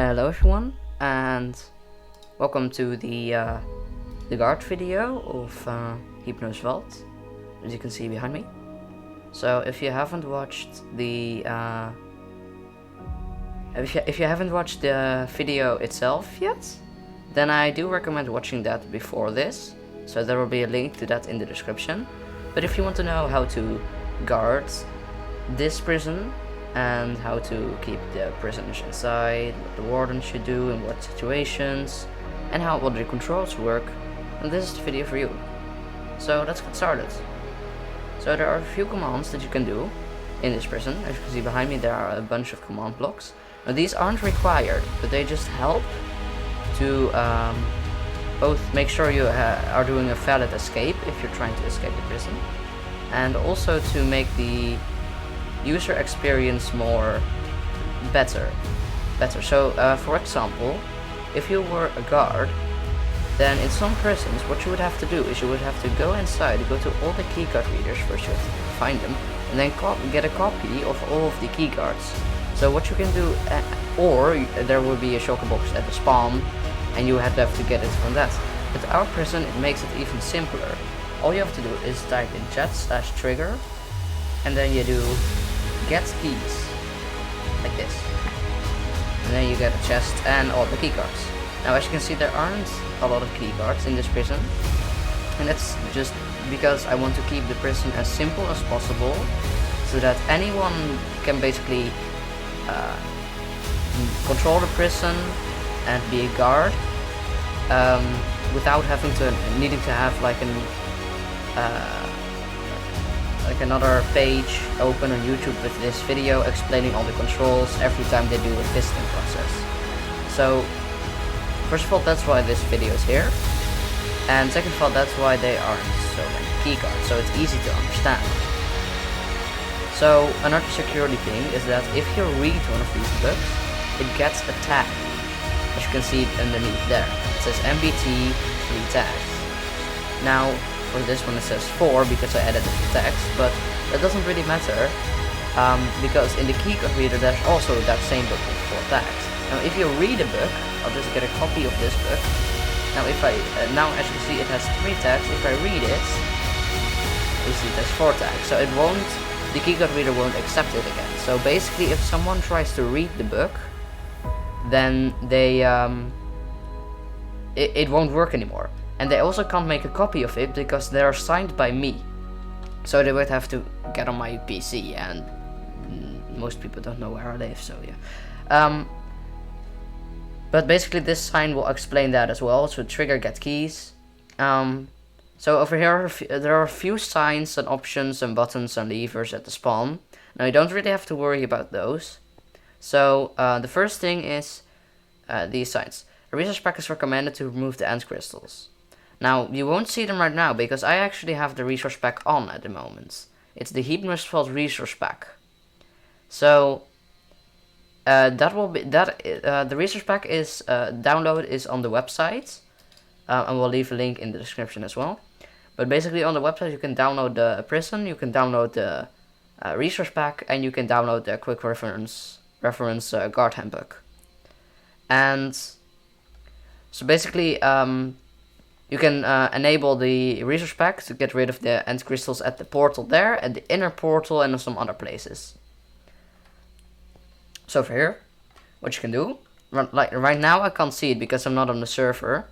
Hello everyone, and welcome to the guard video of Hypnos Vault, as you can see behind me. So if you haven't watched the if you haven't watched the video itself yet, then I do recommend watching that before this. So there will be a link to that in the description. But if you want to know how to guard this prison and how to keep the prisoners inside, what the warden should do in what situations, and how all the controls work, then this is the video for you. So let's get started. So there are a few commands that you can do in this prison. As you can see behind me, there are a bunch of command blocks. Now these aren't required, but they just help to both make sure you are doing a valid escape if you're trying to escape the prison, and also to make the user experience better. So for example, if you were a guard, then in some prisons what you would have to do is you would have to go inside, go to all the keycard readers first, you have to find them, and then get a copy of all of the keycards. So what you can do, or there will be a shulker box at the spawn and you have to get it from that. But our prison, it makes it even simpler. All you have to do is type in chat/trigger, and then you do get keys, like this, and then you get a chest and all the keycards. Now as you can see, there aren't a lot of keycards in this prison, and that's just because I want to keep the prison as simple as possible, so that anyone can basically control the prison and be a guard without needing to have like another page open on YouTube with this video explaining all the controls every time they do a visiting process. So first of all, that's why this video is here, and second of all, that's why there aren't so many keycards, so it's easy to understand. So another security thing is that if you read one of these books, it gets a tag, as you can see underneath there. It says MBT 3 tags. Now for this one it says 4 because I added the text, but that doesn't really matter because in the keycard reader there's also that same book with 4 tags. Now if you read a book, I'll just get a copy of this book. Now if I now as you can see, it has 3 tags. If I read it, you see it has 4 tags, so the keycard reader won't accept it again. So basically, if someone tries to read the book, then they it won't work anymore. And they also can't make a copy of it because they are signed by me. So they would have to get on my PC, and most people don't know where I live, so yeah. But basically this sign will explain that as well. So trigger get keys. So over here there are a few signs and options and buttons and levers at the spawn. Now you don't really have to worry about those. So the first thing is these signs. A resource pack is recommended to remove the end crystals. Now you won't see them right now because I actually have the resource pack on at the moment. It's the Hypnos Vault resource pack. So the resource pack is download is on the website, and we'll leave a link in the description as well. But basically on the website you can download the prison, you can download the resource pack, and you can download the quick reference guard handbook. And so basically you can enable the resource pack to get rid of the end crystals at the portal there, at the inner portal, and some other places. So over here, what you can do, like right now I can't see it because I'm not on the server,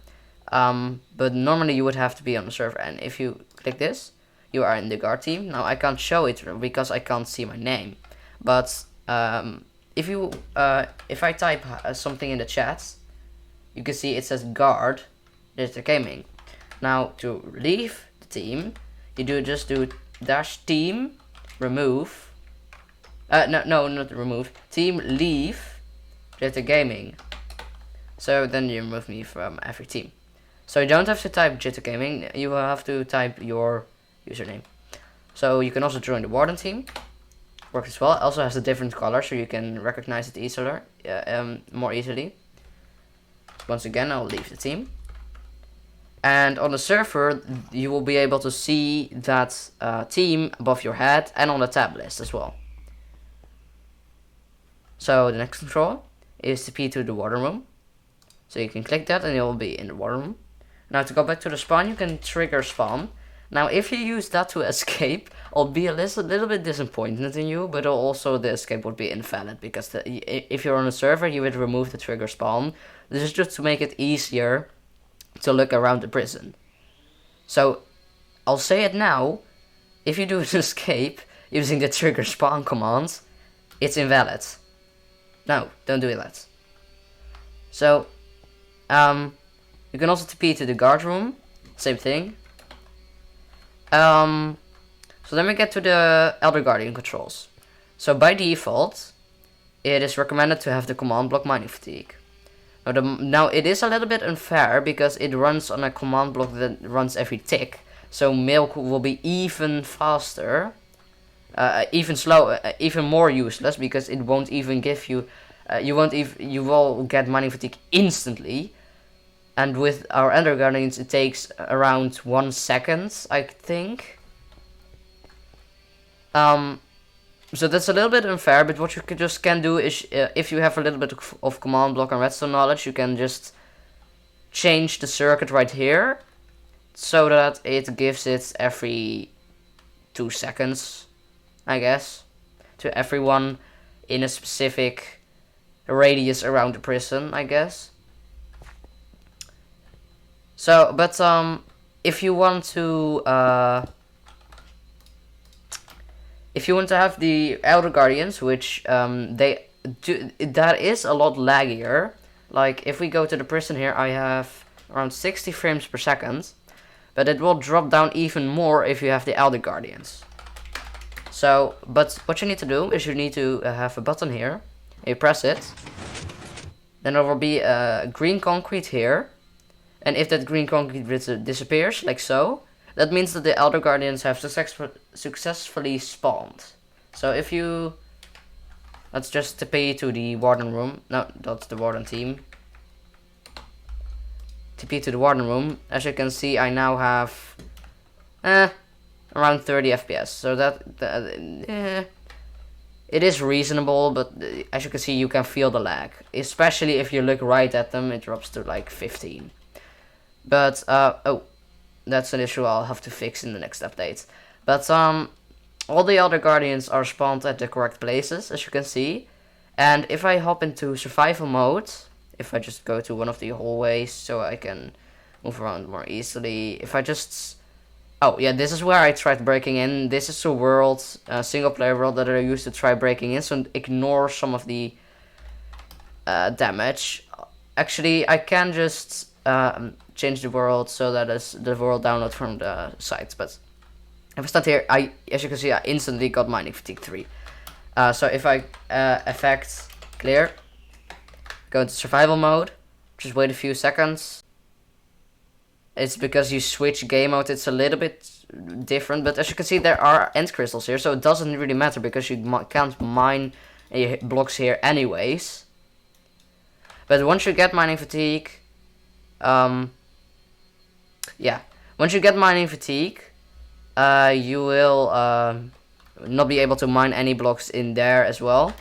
but normally you would have to be on the server, and if you click this, you are in the guard team. Now I can't show it because I can't see my name, but if I type something in the chat, you can see it says guard JtechGaming. Now to leave the team, you just do -team remove. No, not remove. Team leave JtechGaming. So then you remove me from every team. So you don't have to type JtechGaming. You will have to type your username. So you can also join the warden team. Works as well. It also has a different color, so you can recognize it easier, more easily. Once again, I'll leave the team. And on the server, you will be able to see that team above your head and on the tab list as well. So the next control is TP to the warden room. So you can click that and you'll be in the warden room. Now to go back to the spawn, you can trigger spawn. Now if you use that to escape, I'll be a little bit disappointed in you, but also the escape would be invalid, because if you're on a server, you would remove the trigger spawn. This is just to make it easier to look around the prison. So I'll say it now, if you do an escape using the trigger spawn command, it's invalid. No, don't do that. So, you can also TP to the guard room, same thing. So then we get to the Elder Guardian controls. So by default, it is recommended to have the command block mining fatigue. Now it is a little bit unfair because it runs on a command block that runs every tick. So milk will be even faster, even slow, even more useless, because it won't even give you, you will get mining fatigue instantly. And with our Elder Guardians, it takes around 1 second, I think. So that's a little bit unfair, but what you can do is, if you have a little bit of command block and redstone knowledge, you can just change the circuit right here, so that it gives it every 2 seconds, I guess, to everyone in a specific radius around the prison, I guess. So, but if you want to have the Elder Guardians, which they do, that is a lot laggier. Like if we go to the prison here, I have around 60 frames per second, but it will drop down even more if you have the Elder Guardians. So, but what you need to do is you need to have a button here. You press it, then there will be a green concrete here. And if that green concrete disappears, like so, that means that the Elder Guardians have successfully spawned. So if you... Let's just TP to the warden room. No, that's the warden team. TP to the warden room. As you can see, I now have around 30 FPS. So it is reasonable, but as you can see, you can feel the lag. Especially if you look right at them, it drops to like 15. But, oh, that's an issue I'll have to fix in the next update. But, all the Elder Guardians are spawned at the correct places, as you can see. And if I hop into survival mode, if I just go to one of the hallways so I can move around more easily. If I just... Oh, yeah, this is where I tried breaking in. This is a world, single player world that I used to try breaking in, so ignore some of the damage. Actually, I can just... change the world so that is the world download from the site. But if I stand here, as you can see, I instantly got mining fatigue 3. So if I effect clear, go into survival mode, just wait a few seconds. It's because you switch game mode, it's a little bit different, but as you can see, there are end crystals here, so it doesn't really matter because you can't mine blocks here anyways. But once you get mining fatigue, yeah, once you get mining fatigue, you will not be able to mine any blocks in there as well.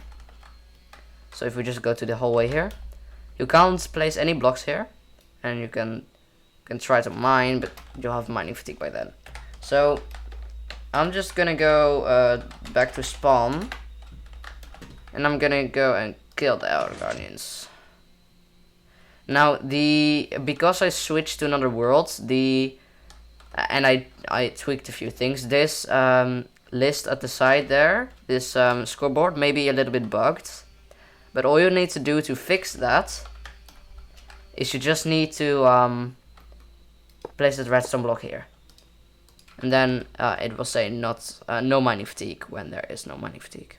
So if we just go to the hallway here, you can't place any blocks here, and you can try to mine, but you'll have mining fatigue by then. So I'm just gonna go back to spawn, and I'm gonna go and kill the Elder Guardians. Now because I switched to another world, and I tweaked a few things. This list at the side there, this scoreboard, may be a little bit bugged, but all you need to do to fix that is you just need to place that redstone block here, and then it will say no mining fatigue when there is no mining fatigue.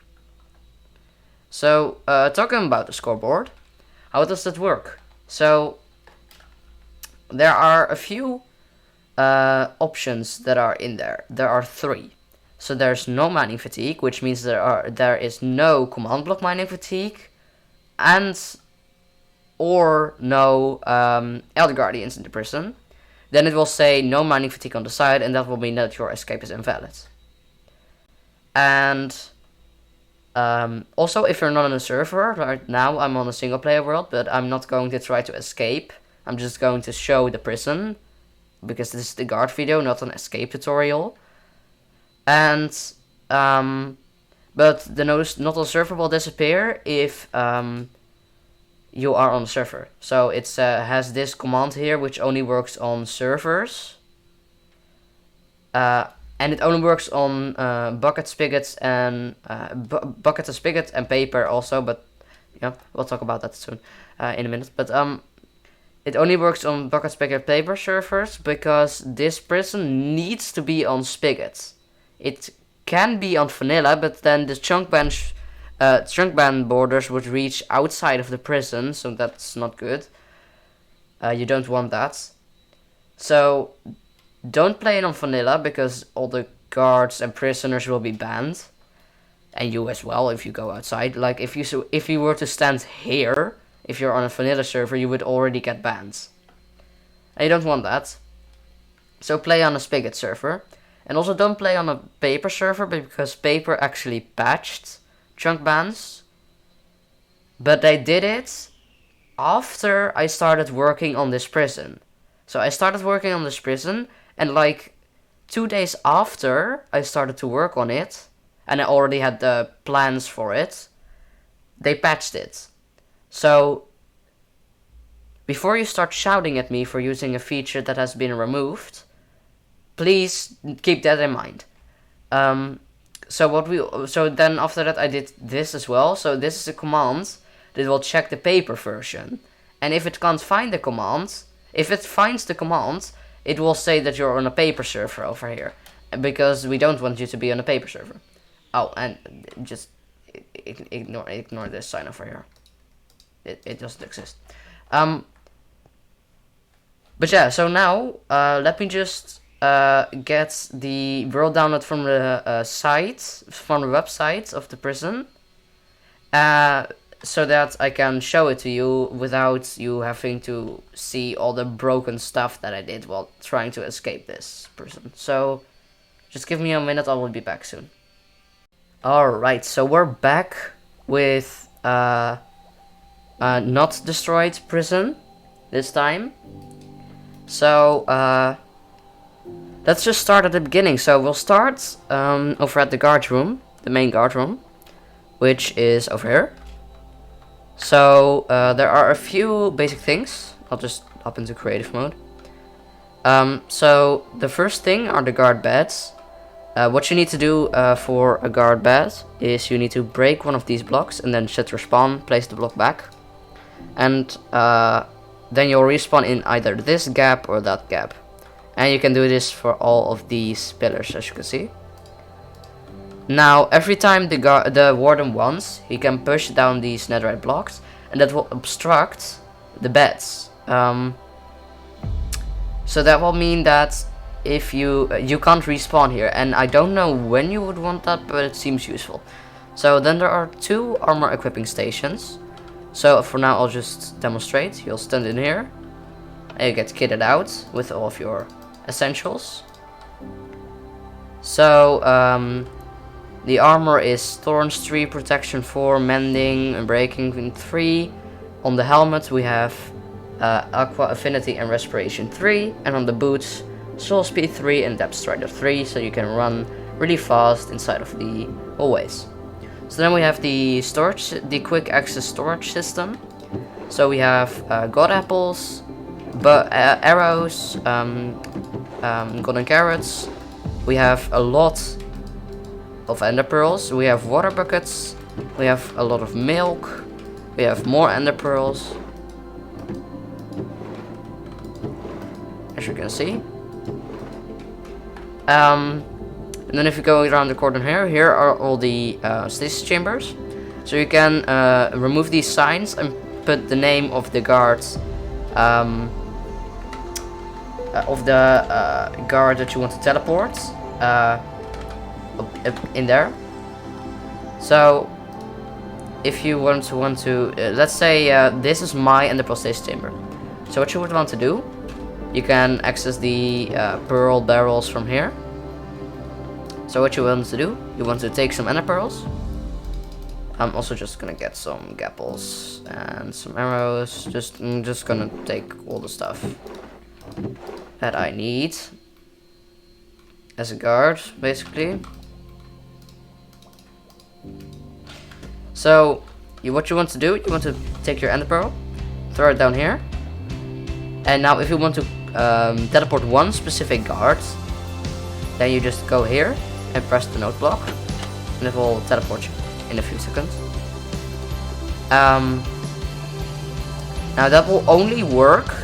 So talking about the scoreboard, how does that work? So there are a few options that are in there. There are 3. So there's no mining fatigue, which means there is no command block mining fatigue, and or no Elder Guardians in the prison. Then it will say no mining fatigue on the side, and that will mean that your escape is invalid. And Also, if you're not on a server, right now I'm on a single player world, but I'm not going to try to escape. I'm just going to show the prison, because this is the guard video, not an escape tutorial. And, but the not on server will disappear if you are on the server. So it has this command here, which only works on servers. And it only works on bucket, spigots, and bucket, and spigot, and paper also. But yeah, we'll talk about that soon in a minute. But it only works on bucket, spigot, paper servers because this prison needs to be on spigot. It can be on vanilla, but then the chunk ban borders would reach outside of the prison, so that's not good. You don't want that. So don't play it on vanilla because all the guards and prisoners will be banned, and you as well if you go outside. Like if you were to stand here, if you're on a vanilla server, you would already get banned, and you don't want that. So play on a spigot server, and also don't play on a paper server because paper actually patched chunk bans, but they did it after I started working on this prison. So I started working on this prison, and like 2 days after I started to work on it, and I already had the plans for it, they patched it. So before you start shouting at me for using a feature that has been removed, please keep that in mind. So then after that I did this as well. So this is a command that will check the paper version, and if it can't find the command, if it finds the command, it will say that you're on a paper server over here, because we don't want you to be on a paper server. Oh, and just ignore this sign over here. It doesn't exist. But yeah, so now let me just get the world download from the website of the prison, so that I can show it to you without you having to see all the broken stuff that I did while trying to escape this prison. So just give me a minute, I will be back soon. Alright, so we're back with not destroyed prison this time. So let's just start at the beginning. So we'll start over at the guard room, the main guard room, which is over here. So there are a few basic things. I'll just hop into creative mode. So the first thing are the guard beds. What you need to do for a guard bed is you need to break one of these blocks and then set respawn, place the block back, and then you'll respawn in either this gap or that gap. And you can do this for all of these pillars, as you can see. Now, every time the warden wants, he can push down these netherite blocks, and that will obstruct the beds. So that will mean that if you can't respawn here, and I don't know when you would want that, but it seems useful. So then there are 2 armor equipping stations. So for now I'll just demonstrate. You'll stand in here, and you get kitted out with all of your essentials. So the armor is Thorns 3, Protection 4, Mending and Breaking 3. On the helmet we have Aqua Affinity and Respiration 3, and on the boots Soul Speed 3 and Depth Strider 3, so you can run really fast inside of the hallways. So then we have the storage, the quick access storage system. So we have god apples, arrows, golden carrots. We have a lot of ender pearls. We have water buckets. We have a lot of milk. We have more ender pearls, as you can see. And then if you go around the corner here are all the stasis chambers. So you can remove these signs and put the name of the guards, guard that you want to teleport in there. So if you want to let's say this is my ender pearl stasis chamber. So what you would want to do, you can access the pearl barrels from here. So what you want to do, you want to take some ender pearls, I'm also just gonna get some gapples and some arrows. I'm just gonna take all the stuff that I need as a guard, basically. So, what you want to do, you want to take your ender pearl, throw it down here. And now if you want to teleport one specific guard, then you just go here and press the note block, and it will teleport you in a few seconds. Now that will only work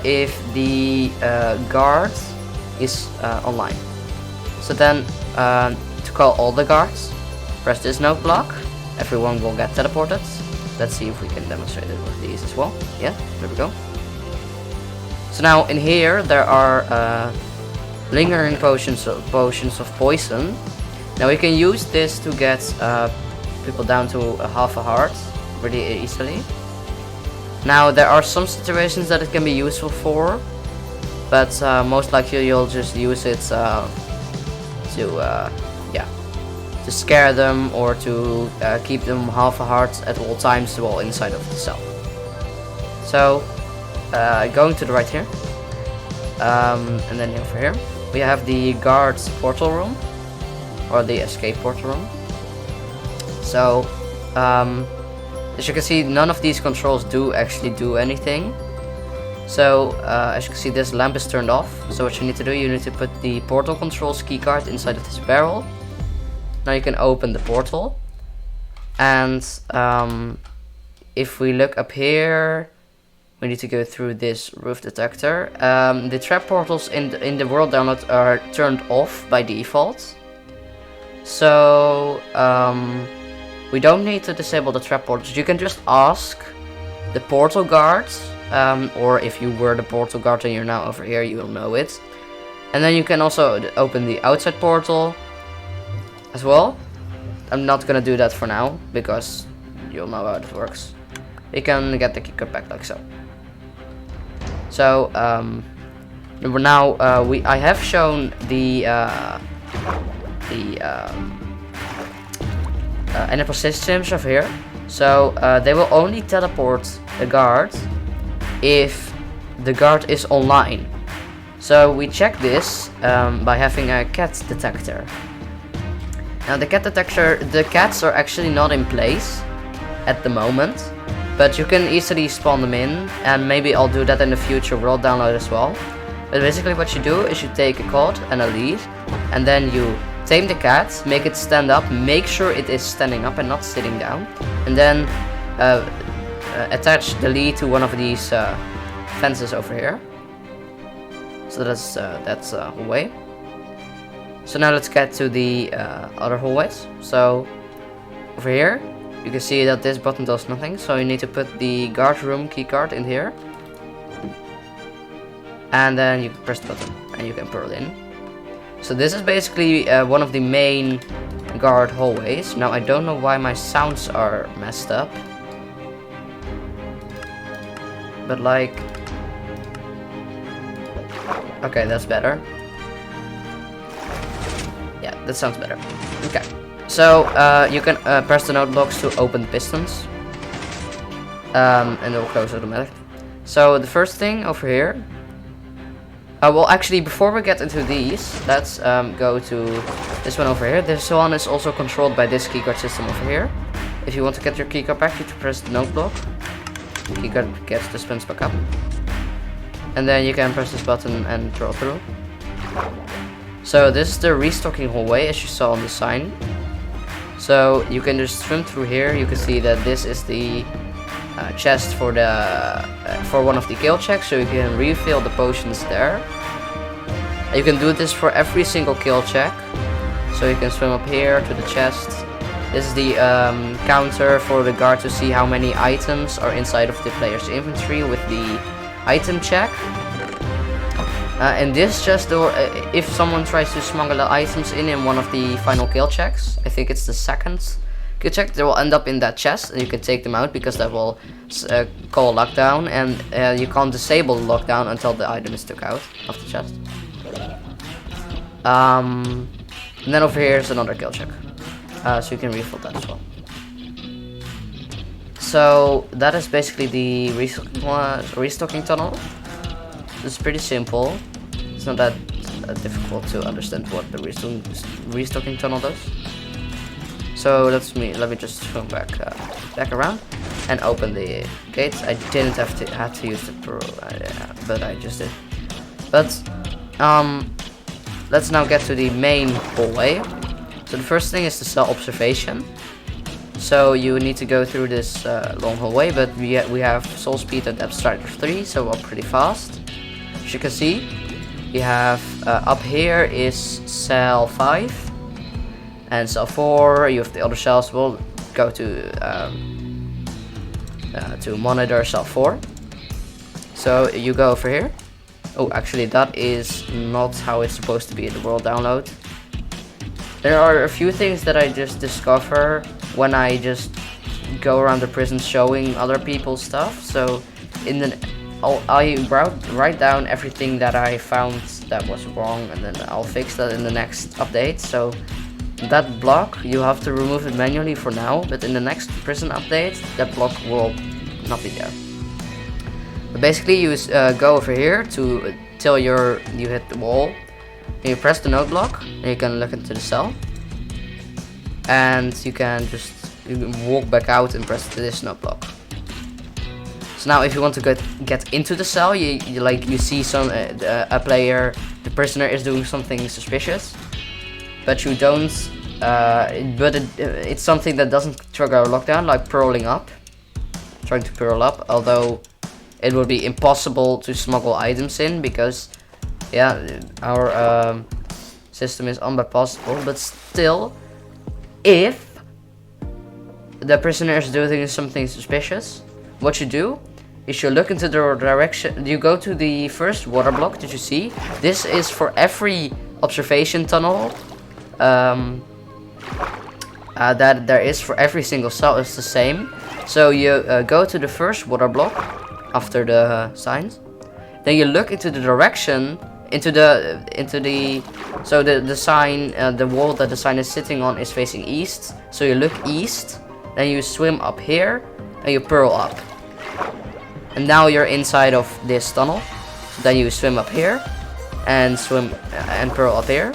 if the guard is online. So then to call all the guards, press this note block, everyone will get teleported. Let's see if we can demonstrate it with these as well. Yeah, there we go. So now in here there are lingering potions of poison. Now we can use this to get people down to a half a heart pretty easily. Now there are some situations that it can be useful for, but most likely you'll just use it to scare them or to keep them half a heart at all times while inside of the cell. So going to the right here, and then over here we have the guard's portal room, or the escape portal room. So as you can see, none of these controls do actually do anything. So as you can see, this lamp is turned off. So what you need to do, you need to put the portal controls keycard inside of this barrel. Now you can open the portal, and if we look up here, we need to go through this roof detector. The trap portals in the world download are turned off by default, so we don't need to disable the trap portals. You can just ask the portal guards, or if you were the portal guard and you're now over here, you will know it. And then you can also open the outside portal as well. I'm not gonna do that for now because you'll know how it works. You can get the keycard back like so. So now I have shown the enable systems over here. So they will only teleport the guard if the guard is online. So we check this by having a cat detector. Now the cats are actually not in place at the moment, but you can easily spawn them in, and maybe I'll do that in the future world download as well. But basically what you do is you take a cod and a lead, and then you tame the cat, make it stand up, make sure it is standing up and not sitting down, and then attach the lead to one of these fences over here. So that's a hallway. So now let's get to the other hallways. So over here you can see that this button does nothing, so you need to put the guard room keycard in here, and then you press the button and you can pearl in. So this is basically one of the main guard hallways. Now I don't know why my sounds are messed up, but like, okay, that's better. Yeah, that sounds better. Okay, so you can press the note blocks to open the pistons, and it will close automatically. So the first thing over here, well actually before we get into these, let's go to this one over here. This one is also controlled by this keycard system over here. If you want to get your keycard back, you have to press the note block. The keycard gets the spins back up, and then you can press this button and throw through. So this is the Restocking Hallway, as you saw on the sign. So you can just swim through here. You can see that this is the chest for one of the kill checks, so you can refill the potions there. You can do this for every single kill check. So you can swim up here to the chest. This is the counter for the guard to see how many items are inside of the player's inventory with the item check. And this chest, or if someone tries to smuggle the items in one of the final kill checks, I think it's the second kill check, they will end up in that chest, and you can take them out because that will call lockdown, and you can't disable lockdown until the item is took out of the chest. And then over here is another kill check, so you can refill that as well. So that is basically the restocking tunnel. It's pretty simple. It's not that difficult to understand what the restocking tunnel does. So let me just swim back around and open the gates. I didn't have to use the pearl, but I just did. But let's now get to the main hallway. So the first thing is the cell observation. So you need to go through this long hallway, but we have soul speed at depth strider 3, so we're pretty fast. As you can see, we have up here is cell 5, and cell 4. You have the other cells. We'll go to monitor cell 4. So you go over here. Oh, actually, that is not how it's supposed to be in the world download. There are a few things that I just discover when I just go around the prison showing other people stuff. So I write down everything that I found that was wrong, and then I'll fix that in the next update. So that block, you have to remove it manually for now, but in the next prison update, that block will not be there. But basically, you go over here till you hit the wall. You press the note block, and you can look into the cell. And you can walk back out and press this note block. So now, if you want to get into the cell, you see a player, the prisoner is doing something suspicious, but you don't. It's something that doesn't trigger a lockdown, like trying to pearl up. Although it would be impossible to smuggle items in because, yeah, our system is unbypassable. But still, if the prisoner is doing something suspicious, what you do is you look into the direction. You go to the first water block that you see. This is for every observation tunnel that there is for every single cell. It's the same. So you go to the first water block after the signs. Then you look into the direction, into the so the sign, the wall that the sign is sitting on is facing east. So you look east, then you swim up here, and you pearl up. And now you're inside of this tunnel. So then you swim up here, and pearl up here,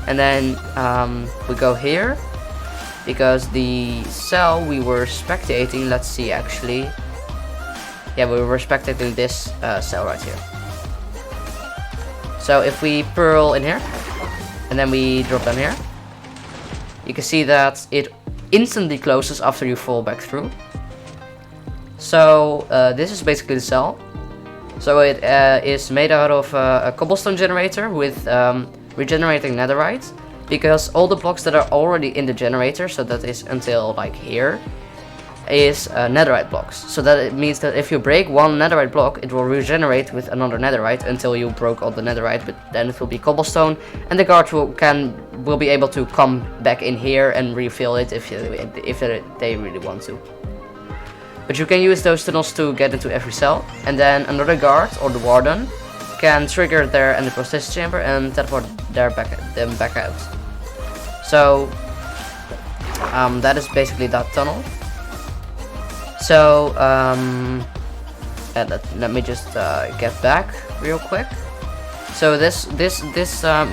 and then we go here because the cell we were spectating. Let's see, actually. Yeah, we were spectating this cell right here. So if we pearl in here, and then we drop down here, you can see that it instantly closes after you fall back through. So this is basically the cell. So it is made out of a cobblestone generator with regenerating netherite, because all the blocks that are already in the generator, so that is until like here, is netherite blocks. So that it means that if you break one netherite block, it will regenerate with another netherite until you broke all the netherite, but then it will be cobblestone, and the guards will be able to come back in here and refill it if they really want to. But you can use those tunnels to get into every cell, and then another guard or the warden can trigger their antiprosthesis chamber and teleport them back out. So that is basically that tunnel. So let me just get back real quick. So this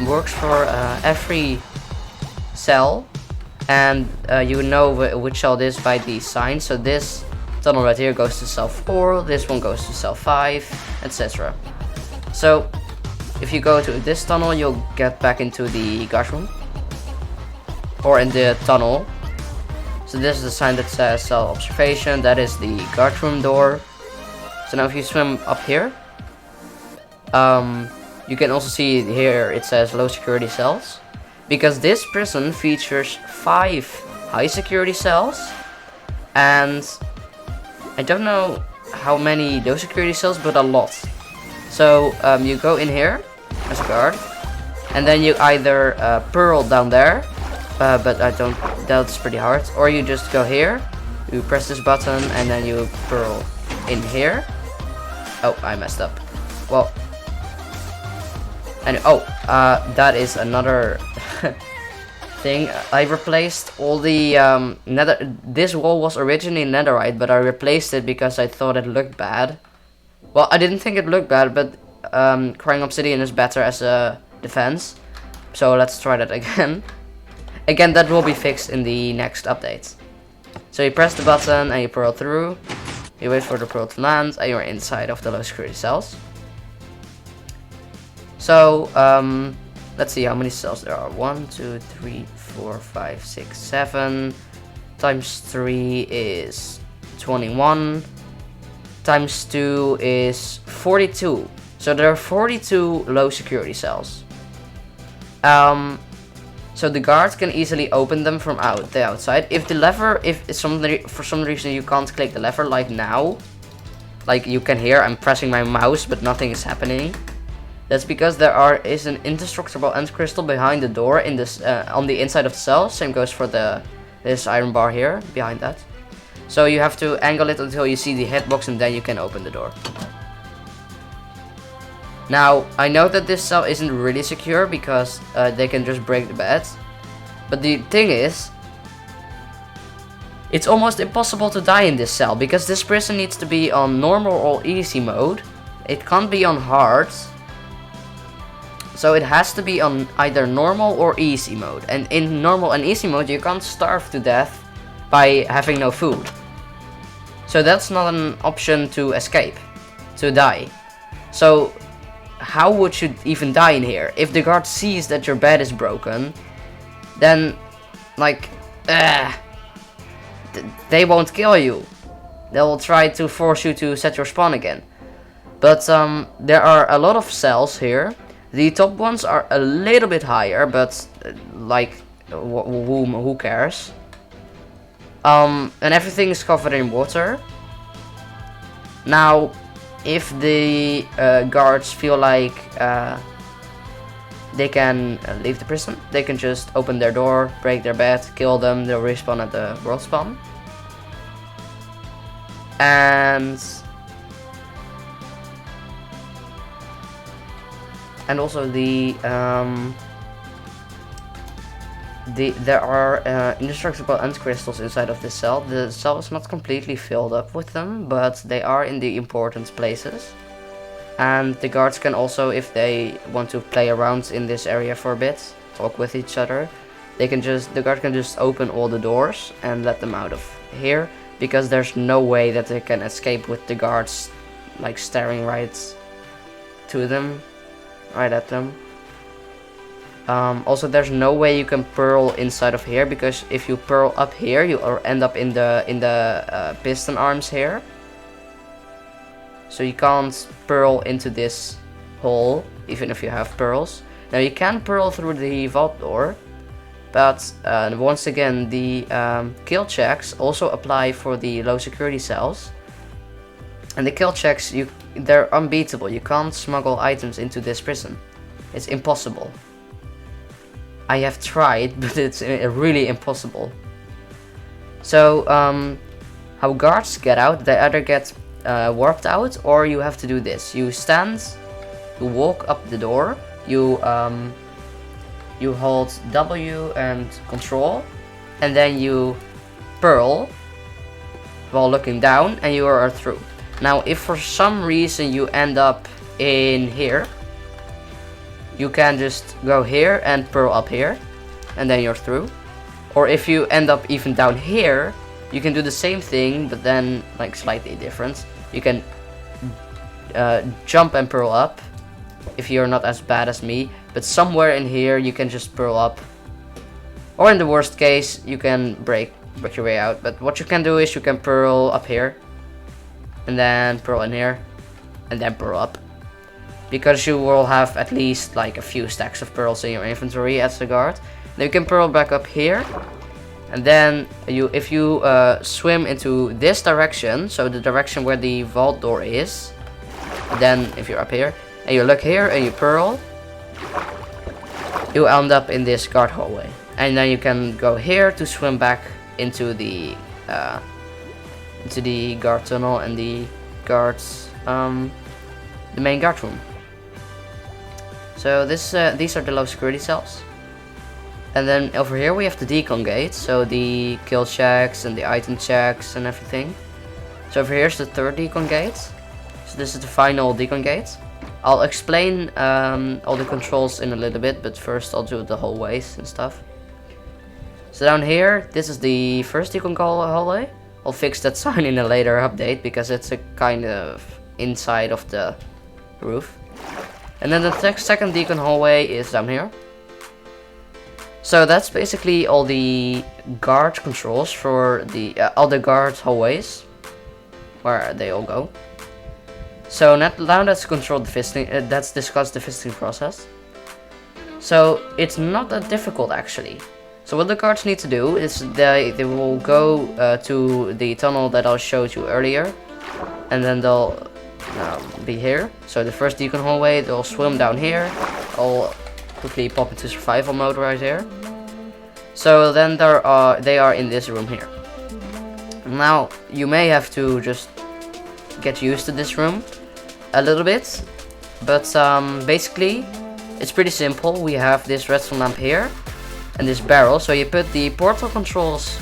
works for every cell, and you know which cell it is by the sign. So this tunnel right here goes to cell 4, this one goes to cell 5, etc. So if you go to this tunnel, you'll get back into the guard room, or in the tunnel. So this is the sign that says cell observation. That is the guard room door. So now if you swim up here, you can also see here it says low security cells, because this prison features 5 high security cells, and I don't know how many low security cells, but a lot. So you go in here as a guard, and then you either pearl down there, but that's pretty hard, or you just go here, you press this button, and then you pearl in here. Oh, I messed up. Well, and that is another thing. I replaced all the this wall was originally netherite, but I replaced it because I thought it looked bad. Well, I didn't think it looked bad, but crying obsidian is better as a defense. So let's try that again. Again, that will be fixed in the next update. So you press the button and you pearl through. You wait for the pearl to land and you're inside of the low security cells. So let's see how many cells there are. 1, 2, 3, 4, 5, 6, 7. Times 3 is 21. Times 2 is 42. So there are 42 low security cells. So the guards can easily open them from the outside. If the lever, for some reason you can't click the lever, like now, like you can hear I'm pressing my mouse but nothing is happening. That's because there is an indestructible end crystal behind the door in this on the inside of the cell. Same goes for this iron bar here behind that. So you have to angle it until you see the hitbox and then you can open the door. Now, I know that this cell isn't really secure because they can just break the bed. But the thing is, it's almost impossible to die in this cell because this prison needs to be on normal or easy mode. It can't be on hard. So it has to be on either normal or easy mode. And in normal and easy mode, you can't starve to death by having no food. So that's not an option to escape, to die. So how would you even die in here? If the guard sees that your bed is broken, then like they won't kill you. They'll try to force you to set your spawn again. But there are a lot of cells here. The top ones are a little bit higher, but like who cares? And everything is covered in water. Now, if the guards feel like they can leave the prison, they can just open their door, break their bed, kill them, they'll respawn at the world spawn. And also there are indestructible end crystals inside of this cell. The cell is not completely filled up with them, but they are in the important places. And the guards can also, if they want to play around in this area for a bit, talk with each other, the guard can just open all the doors and let them out of here, because there's no way that they can escape with the guards like staring right at them. Also, there's no way you can pearl inside of here, because if you pearl up here, you end up in the piston arms here. So you can't pearl into this hole, even if you have pearls. Now you can pearl through the vault door, but once again, the kill checks also apply for the low security cells. And the kill checks, they're unbeatable. You can't smuggle items into this prison. It's impossible. I have tried, but it's really impossible. So, how guards get out, they either get warped out, or you have to do this. You stand, you walk up the door, you hold W and Control, and then you pearl while looking down, and you are through. Now, if for some reason you end up in here, you can just go here and pearl up here, and then you're through. Or if you end up even down here, you can do the same thing, but then like slightly different. You can jump and pearl up, if you're not as bad as me, but somewhere in here you can just pearl up. Or in the worst case, you can break your way out. But what you can do is you can pearl up here, and then pearl in here, and then pearl up. Because you will have at least like a few stacks of pearls in your inventory as a guard. Then you can pearl back up here, and then if you swim into this direction, so the direction where the vault door is, then if you're up here and you look here and you pearl, you end up in this guard hallway, and then you can go here to swim back into the guard tunnel and the guards, the main guard room. So these are the low security cells. And then over here we have the Deacon gate, so the kill checks and the item checks and everything. So over here's the third Deacon gate. So this is the final Deacon gate. I'll explain all the controls in a little bit, but first I'll do the hallways and stuff. So down here, this is the first Deacon hallway. I'll fix that sign in a later update because it's a kind of inside of the roof. And then the second Deacon hallway is down here. So that's basically all the guard controls for the all the guard hallways, where they all go. So now let's control the fisting. Let's discuss the fisting process. So it's not that difficult actually. So what the guards need to do is they will go to the tunnel that I showed you earlier, and then they'll be here. So the first Deacon hallway, they'll swim down here. I'll quickly pop into survival mode right here. So then they are in this room here. Now you may have to just get used to this room a little bit, but basically it's pretty simple. We have this redstone lamp here and this barrel, so you put the portal controls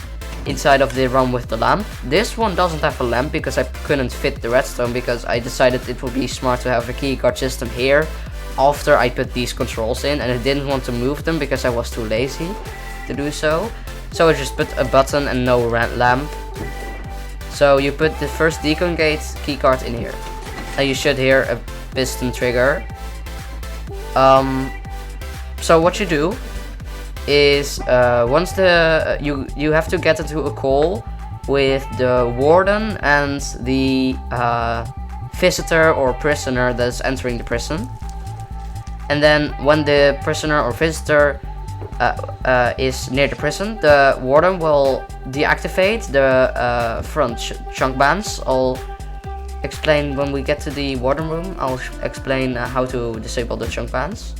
inside of the room with the lamp. This one doesn't have a lamp because I couldn't fit the redstone, because I decided it would be smart to have a keycard system here after I put these controls in, and I didn't want to move them because I was too lazy to do so. So I just put a button and no lamp. So you put the first Deacon gate keycard in here, and you should hear a piston trigger. So what you do is once you have to get into a call with the warden and the visitor or prisoner that's entering the prison. And then when the prisoner or visitor is near the prison, the warden will deactivate the front chunk bands. I'll explain when we get to the warden room. I'll explain how to disable the chunk bands.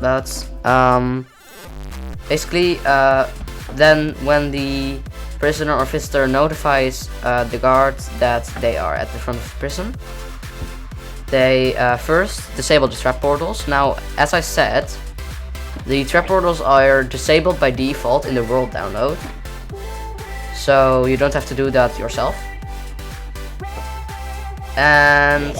But basically then when the prisoner or visitor notifies the guard that they are at the front of the prison, they first disable the trap portals. Now, as I said, the trap portals are disabled by default in the world download, so you don't have to do that yourself. And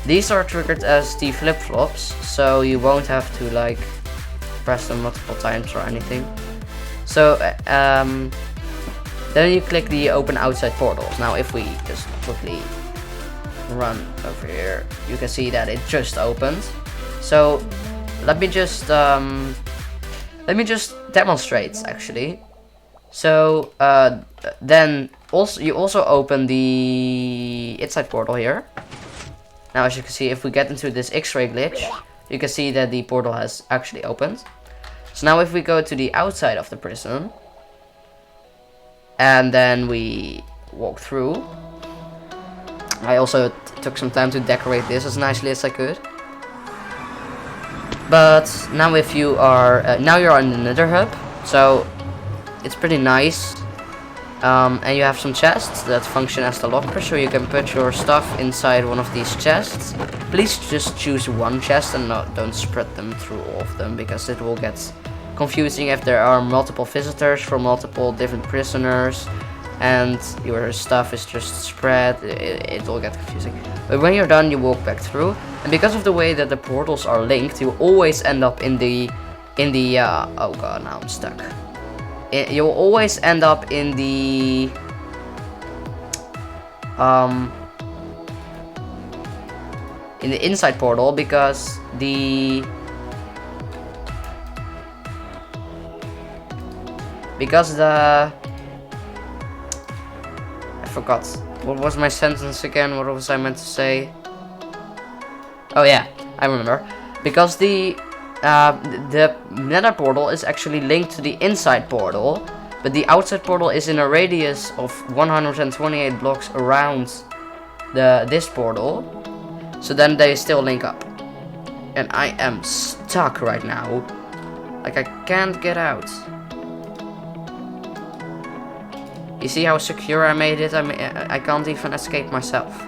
these are triggered as the flip-flops, so you won't have to like press them multiple times or anything. So then you click the open outside portals. Now if we just quickly run over here, you can see that it just opened. So let me just demonstrate actually. So then you also open the inside portal here. Now as you can see, if we get into this X-ray glitch, you can see that the portal has actually opened. So now if we go to the outside of the prison, and then we walk through. I also took some time to decorate this as nicely as I could. But now if you are, now you're in the Nether hub, so it's pretty nice. And you have some chests that function as the locker, so you can put your stuff inside one of these chests. Please just choose one chest and don't spread them through all of them, because it will get confusing if there are multiple visitors from multiple different prisoners and your stuff is just spread. It will get confusing. But when you're done, you walk back through, and because of the way that the portals are linked, you always end up in the oh god, now I'm stuck. You'll always end up in the inside portal, because I forgot. What was my sentence again? What was I meant to say? Oh yeah, I remember. Because the nether portal is actually linked to the inside portal, but the outside portal is in a radius of 128 blocks around this portal. So then they still link up. And I am stuck right now. Like, I can't get out. You see how secure I made it? I can't even escape myself.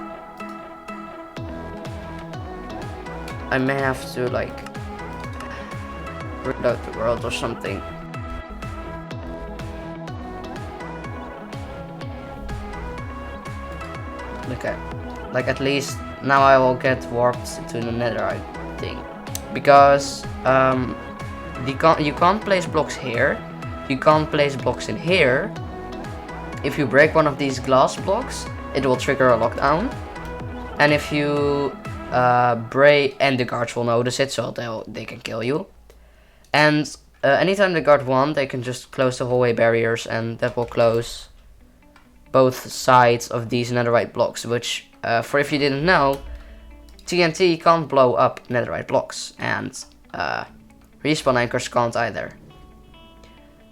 I may have to like reload the world or something. Okay, like at least now I will get warped to the netherite thing, because you can't place blocks here, you can't place blocks in here. If you break one of these glass blocks, it will trigger a lockdown, and if you break, and the guards will notice it, so they can kill you. And anytime the guard wants, they can just close the hallway barriers, and that will close both sides of these netherite blocks, which, for if you didn't know, TNT can't blow up netherite blocks, and respawn anchors can't either.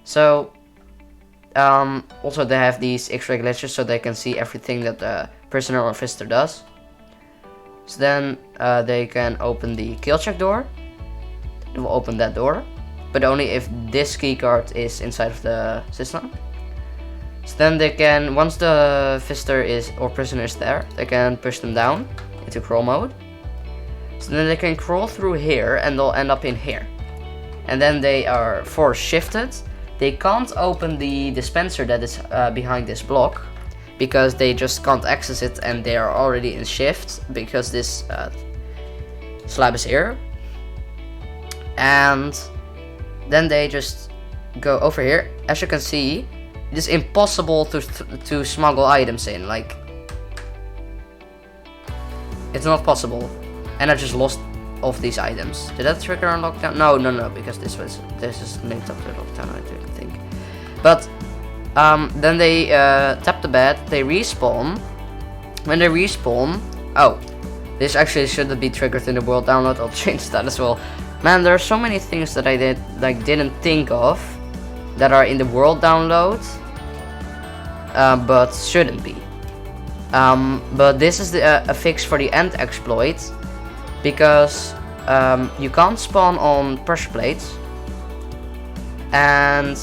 So, also they have these X-ray glitches, so they can see everything that the prisoner or visitor does. So then they can open the kill check door. They will open that door, but only if this keycard is inside of the system. So then they can, once the visitor is or prisoner is there, they can push them down into crawl mode. So then they can crawl through here and they'll end up in here. And then they are force shifted. They can't open the dispenser that is behind this block, because they just can't access it and they are already in shift because this slab is here. And then they just go over here. As you can see, it is impossible to smuggle items in, like, it's not possible. And I just lost all of these items. Did that trigger a lockdown? No, because this is linked up to the lockdown, I think. But then they tap the bed, they respawn. When they respawn, oh, this actually shouldn't be triggered in the world download. I'll change that as well. Man, there are so many things that I didn't think of that are in the world download, but shouldn't be. But this is a fix for the end exploit, because you can't spawn on pressure plates, and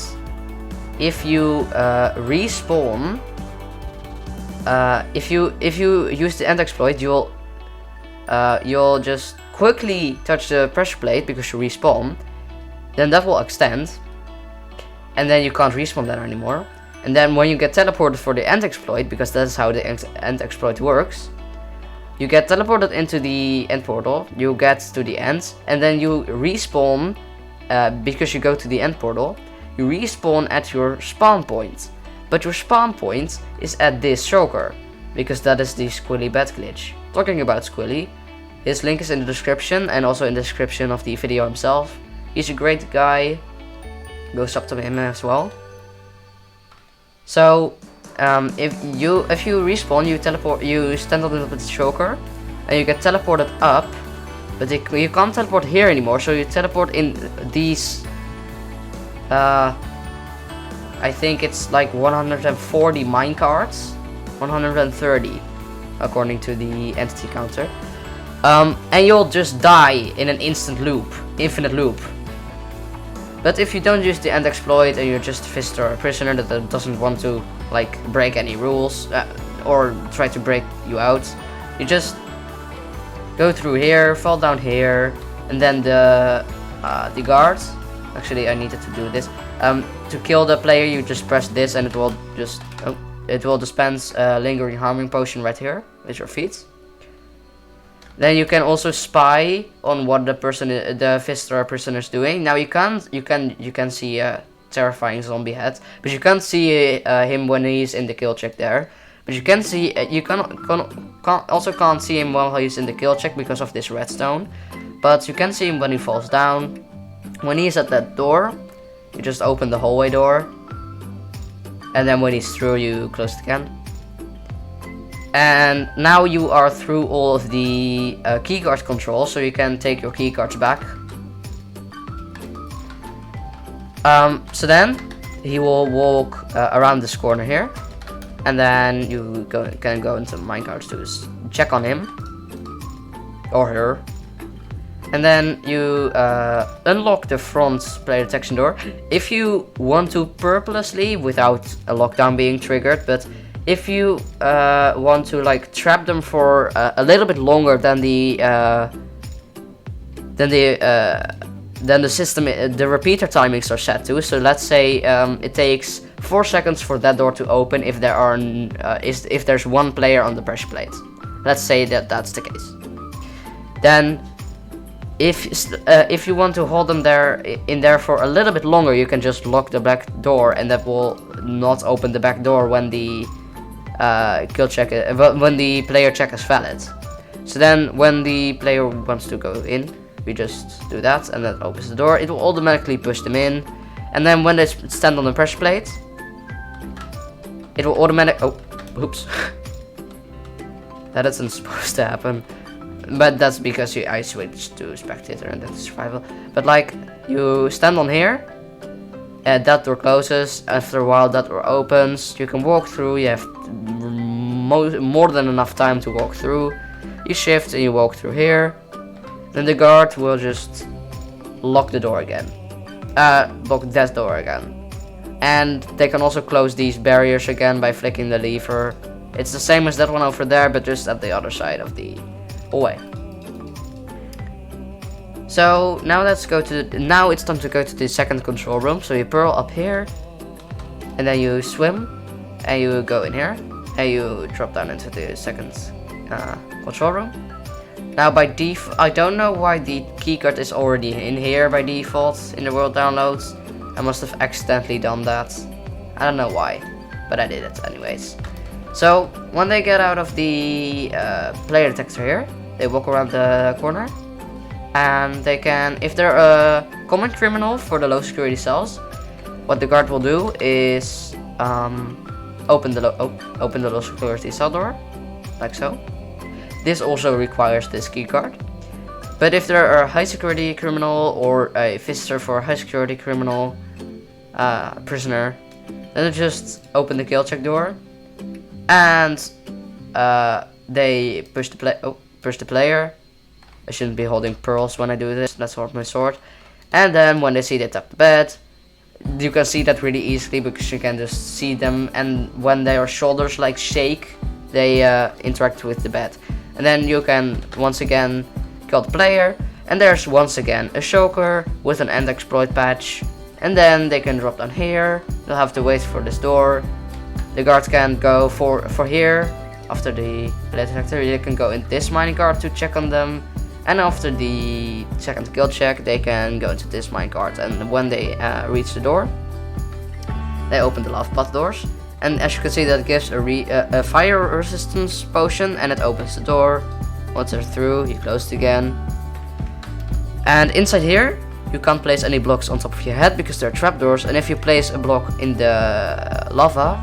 if you respawn, if you use the end exploit, you'll just quickly touch the pressure plate because you respawn, then that will extend, and then you can't respawn that anymore. And then when you get teleported for the end exploit, because that's how the end exploit works, you get teleported into the end portal, you get to the end, and then you respawn, because you go to the end portal, you respawn at your spawn point. But your spawn point is at this choker, because that is the Squilly bed glitch. Talking about Squilly, his link is in the description, and also in the description of the video himself. He's a great guy, go sub to him as well. So, if you respawn, you stand on the choker, and you get teleported up, but you can't teleport here anymore, so you teleport in these, I think it's like 140 minecarts, 130, according to the entity counter, and you'll just die in an instant loop, infinite loop. But if you don't use the end exploit and you're just a visitor or a prisoner that doesn't want to like break any rules or try to break you out, you just go through here, fall down here, and then the guards. Actually, I needed to do this. To kill the player, you just press this, and it will dispense lingering harming potion right here with your feet. Then you can also spy on what the visitor or prisoner is doing. Now you can see a terrifying zombie head, but you can't see him when he's in the kill check there. But you can see also can't see him while he's in the kill check because of this redstone. But you can see him when he falls down. When he's at that door, you just open the hallway door, and then when he's through, you close it again. And now you are through all of the keycard controls, so you can take your keycards back. So then he will walk around this corner here, and then you can go into minecarts to check on him or her. And then you unlock the front player detection door if you want to purposely, without a lockdown being triggered. But if you want to like trap them for a little bit longer than the then the system, the repeater timings are set to. So let's say it takes 4 seconds for that door to open if if there's one player on the pressure plate. Let's say that that's the case. Then if you want to hold them in there for a little bit longer, you can just lock the back door, and that will not open the back door when the kill check when the player check is valid. So then when the player wants to go in, we just do that, and that opens the door. It will automatically push them in, and then when they stand on the pressure plate, it will oh, oops. That isn't supposed to happen. But that's because I switched to spectator and then to survival. But like, you stand on here, and that door closes. After a while, that door opens. You can walk through. You have more than enough time to walk through. You shift and you walk through here. Then the guard will just lock the door again. Lock that door again. And they can also close these barriers again by flicking the lever. It's the same as that one over there, but just at the other side of the hallway. So now let's go to now it's time to go to the second control room. So you pearl up here, and then you swim, and you go in here, and you drop down into the second control room. Now by default, I don't know why the keycard is already in here by default in the world downloads. I must have accidentally done that. I don't know why, but I did it anyways. So when they get out of the player detector here, they walk around the corner, and they can, if they're a common criminal for the low security cells, what the guard will do is open the low security cell door, like so. This also requires this key card. But if they're a high security criminal or a visitor for a high security criminal prisoner, then they just open the kill check door, and they push the player. I shouldn't be holding pearls when I do this. Let's hold my sword. And then when they see they tap the bed, you can see that really easily because you can just see them. And when their shoulders like shake, they interact with the bed. And then you can once again kill the player. And there's once again a choker with an end exploit patch. And then they can drop down here. They'll have to wait for this door. The guard can go for here. After the play detector, they can go in this minecart to check on them. And after the second kill check, they can go into this minecart. And when they reach the door, they open the lava pot doors. And as you can see, that gives a fire resistance potion, and it opens the door. Once they're through, you close it again. And inside here, you can't place any blocks on top of your head because they're trapdoors. And if you place a block in the lava,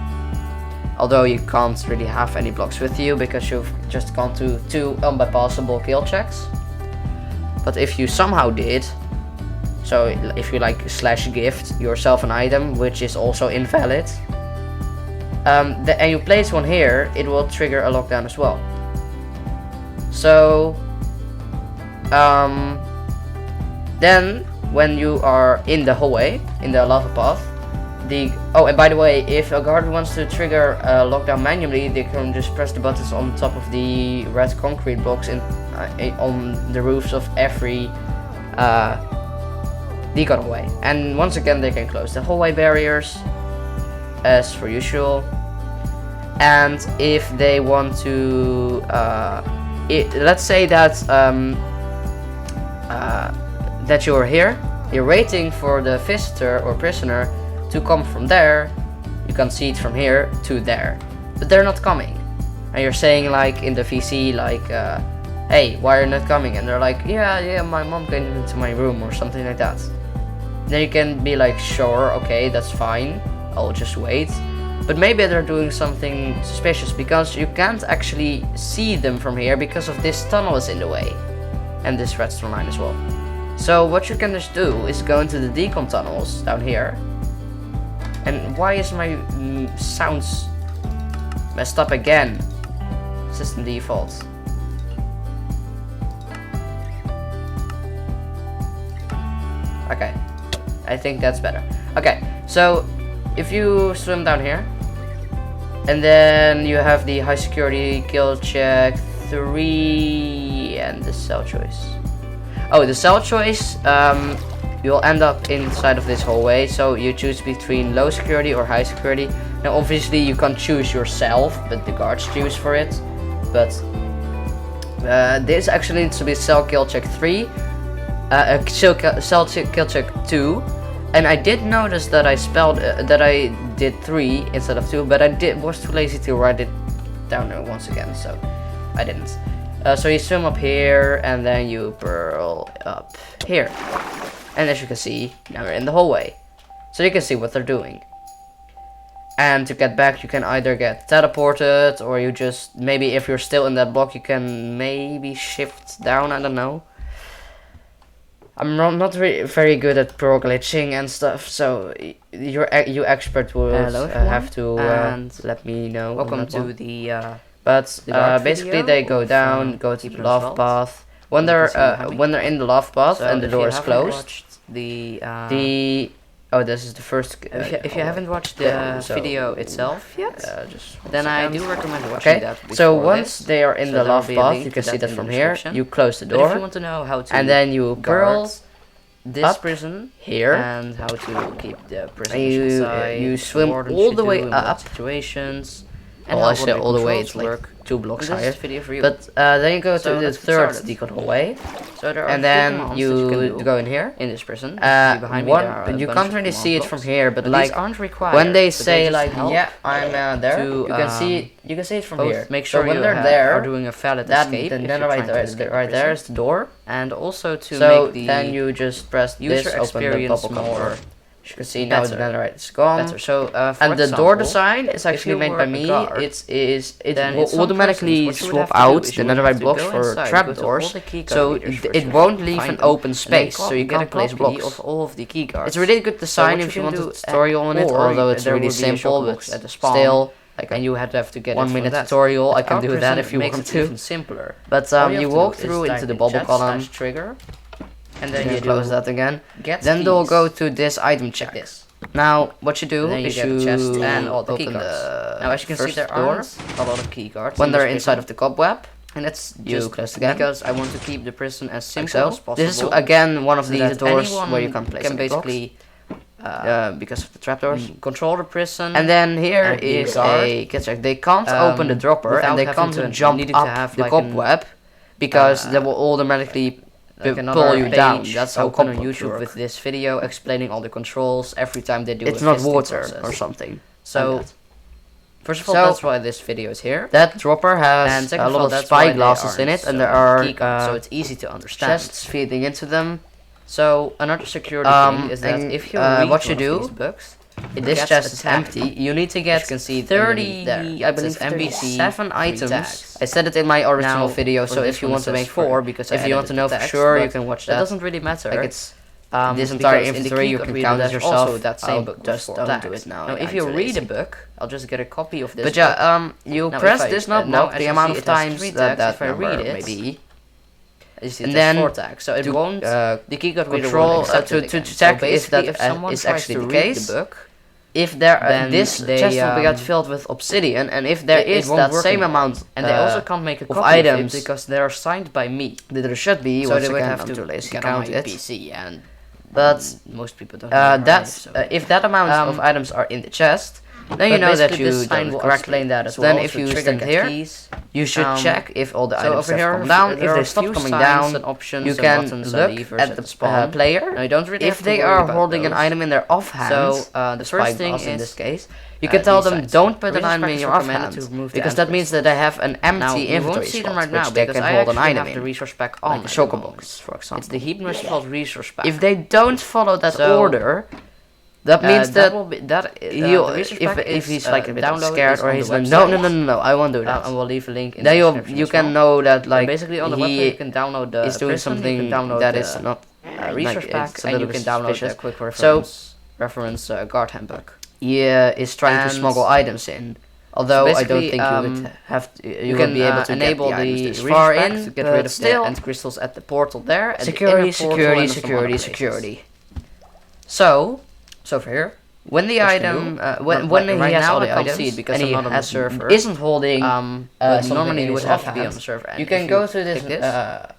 although you can't really have any blocks with you because you've just gone to 2 unbypassable kill checks. But if you somehow did, so if you like /gift yourself an item which is also invalid, and you place one here, it will trigger a lockdown as well. So then when you are in the hallway, in the lava path, and by the way, if a guard wants to trigger a lockdown manually, they can just press the buttons on top of the red concrete blocks on the roofs of every Deacon hallway. And once again, they can close the hallway barriers as per usual. And if they want to, let's say that that you're here, you're waiting for the visitor or prisoner to come from there. You can see it from here to there, but they're not coming. And you're saying like in the VC like, hey, why are you not coming? And they're like, yeah, my mom came into my room or something like that. Then you can be like, sure, okay, that's fine, I'll just wait. But maybe they're doing something suspicious because you can't actually see them from here because of this tunnel is in the way. And this redstone line as well. So what you can just do is go into the Deacon tunnels down here. And why is my sounds messed up again? System default. Okay, I think that's better. Okay, so if you swim down here, and then you have the high security kill check 3 and the cell choice. Oh, the cell choice, you'll end up inside of this hallway, so you choose between low security or high security. Now obviously you can't choose yourself, but the guards choose for it. But this actually needs to be cell kill check 3, cell kill check 2. And I did notice that I spelled that I did 3 instead of 2, but I was too lazy to write it down there once again, so I didn't. So you swim up here and then you burrow up here. And as you can see, now we're in the hallway. So you can see what they're doing. And to get back, you can either get teleported, or you just, maybe if you're still in that block, you can maybe shift down, I don't know. I'm not really very good at pro glitching and stuff, so you expert will have to let me know. Welcome to the basically they go down, go to the loft path. When they're in the loft path and the door is closed, this is the first. If you haven't watched the video itself yet, then I do recommend watching that. So once they are in the loft path, you can see that from here. You close the door. If you want to know how to, and then you burrow this prison here, and how to keep the prison inside. You swim all the way up. Situations. And I say all the way, it's like 2 blocks higher. But then you go to the third Deacon hallway, and then you go in here, in this prison. You can't really see it from here, but like when they say like, yeah, I'm there, you can see it from here. Make sure when they're there, are doing a valid escape. Then right there is the door, and also to make the then you just press this, open the bubble cover. As you can see now the netherite is gone. So, and the door design is actually made by me. It will automatically swap out the netherite blocks for trapdoors, so it won't leave an open space. So you can't place blocks of all of the key guards. It's a really good design if you want a tutorial on it, although it's really simple. But still, like, and you have to get 1 minute tutorial. I can do that if you want to. Even simpler. But you walk through into the bubble column. Trigger. And then you close that again. Then they'll go to this item check. Now, what you do is you chest and all the key cards. Now, as you can see, there aren't a lot of key cards when they're inside of the cobweb. And that's just close again because I want to keep the prison as simple as possible. This is again one of these doors where you can place basically because of the trapdoors control the prison. And then here is a check. They can't open the dropper and they can't jump up the cobweb because they will automatically pull you down. That's how come on YouTube with this video explaining all the controls every time they do. It's not water or something. So first of all, that's why this video is here. That dropper has a lot of spy glasses in it, and there are so it's easy to understand. Chests feeding into them. So another security thing is that if you read what you do, books, this chest is empty. You need to get 30, I believe, MBC 7 items. I said it in my original video, so if you want to make 4, because if you want to know for sure, you can watch that. It doesn't really matter. Like it's this entire inventory, you can count as yourself. Also, that same book just don't do it now. Now, if you read a book, I'll just get a copy of this. But yeah, you press this knob, the amount of times that I read it, maybe. And then so it won't. The key card control to check if that is actually the case. If there this chest will get filled with obsidian, and if there is that same amount, and they also can't make a copy of items because they are signed by me. There should be, so they would have to count it. PC and but most people don't. That's if that amount of items are in the chest. Then you know that you will explain that as well. Then if you stand here, you should check if all the items have come down. If they stop coming down, you can look at the player. If they are holding an item in their offhand, the first thing is in this case, you can tell them don't put an item in your offhand, because that means that they have an empty inventory spot, which they can hold an item in, like a Chocobox, for example. It's the Hypnos called resource pack. If they don't follow that order, that means that if he's like a bit scared or he's like no, I won't do that. And we'll leave a link in the description. You can know that like basically on the website you can download the is doing something that is not resource pack, and you can download the quick reference guard handbook. Yeah, is trying to smuggle items in. Although I don't think you would have to, you can be able to enable the far in to get rid of the end crystals at the portal there. Security. So for here, when the item, when he has all the items, because and he has server, isn't holding, normally you would have to be on the server. You can go to this,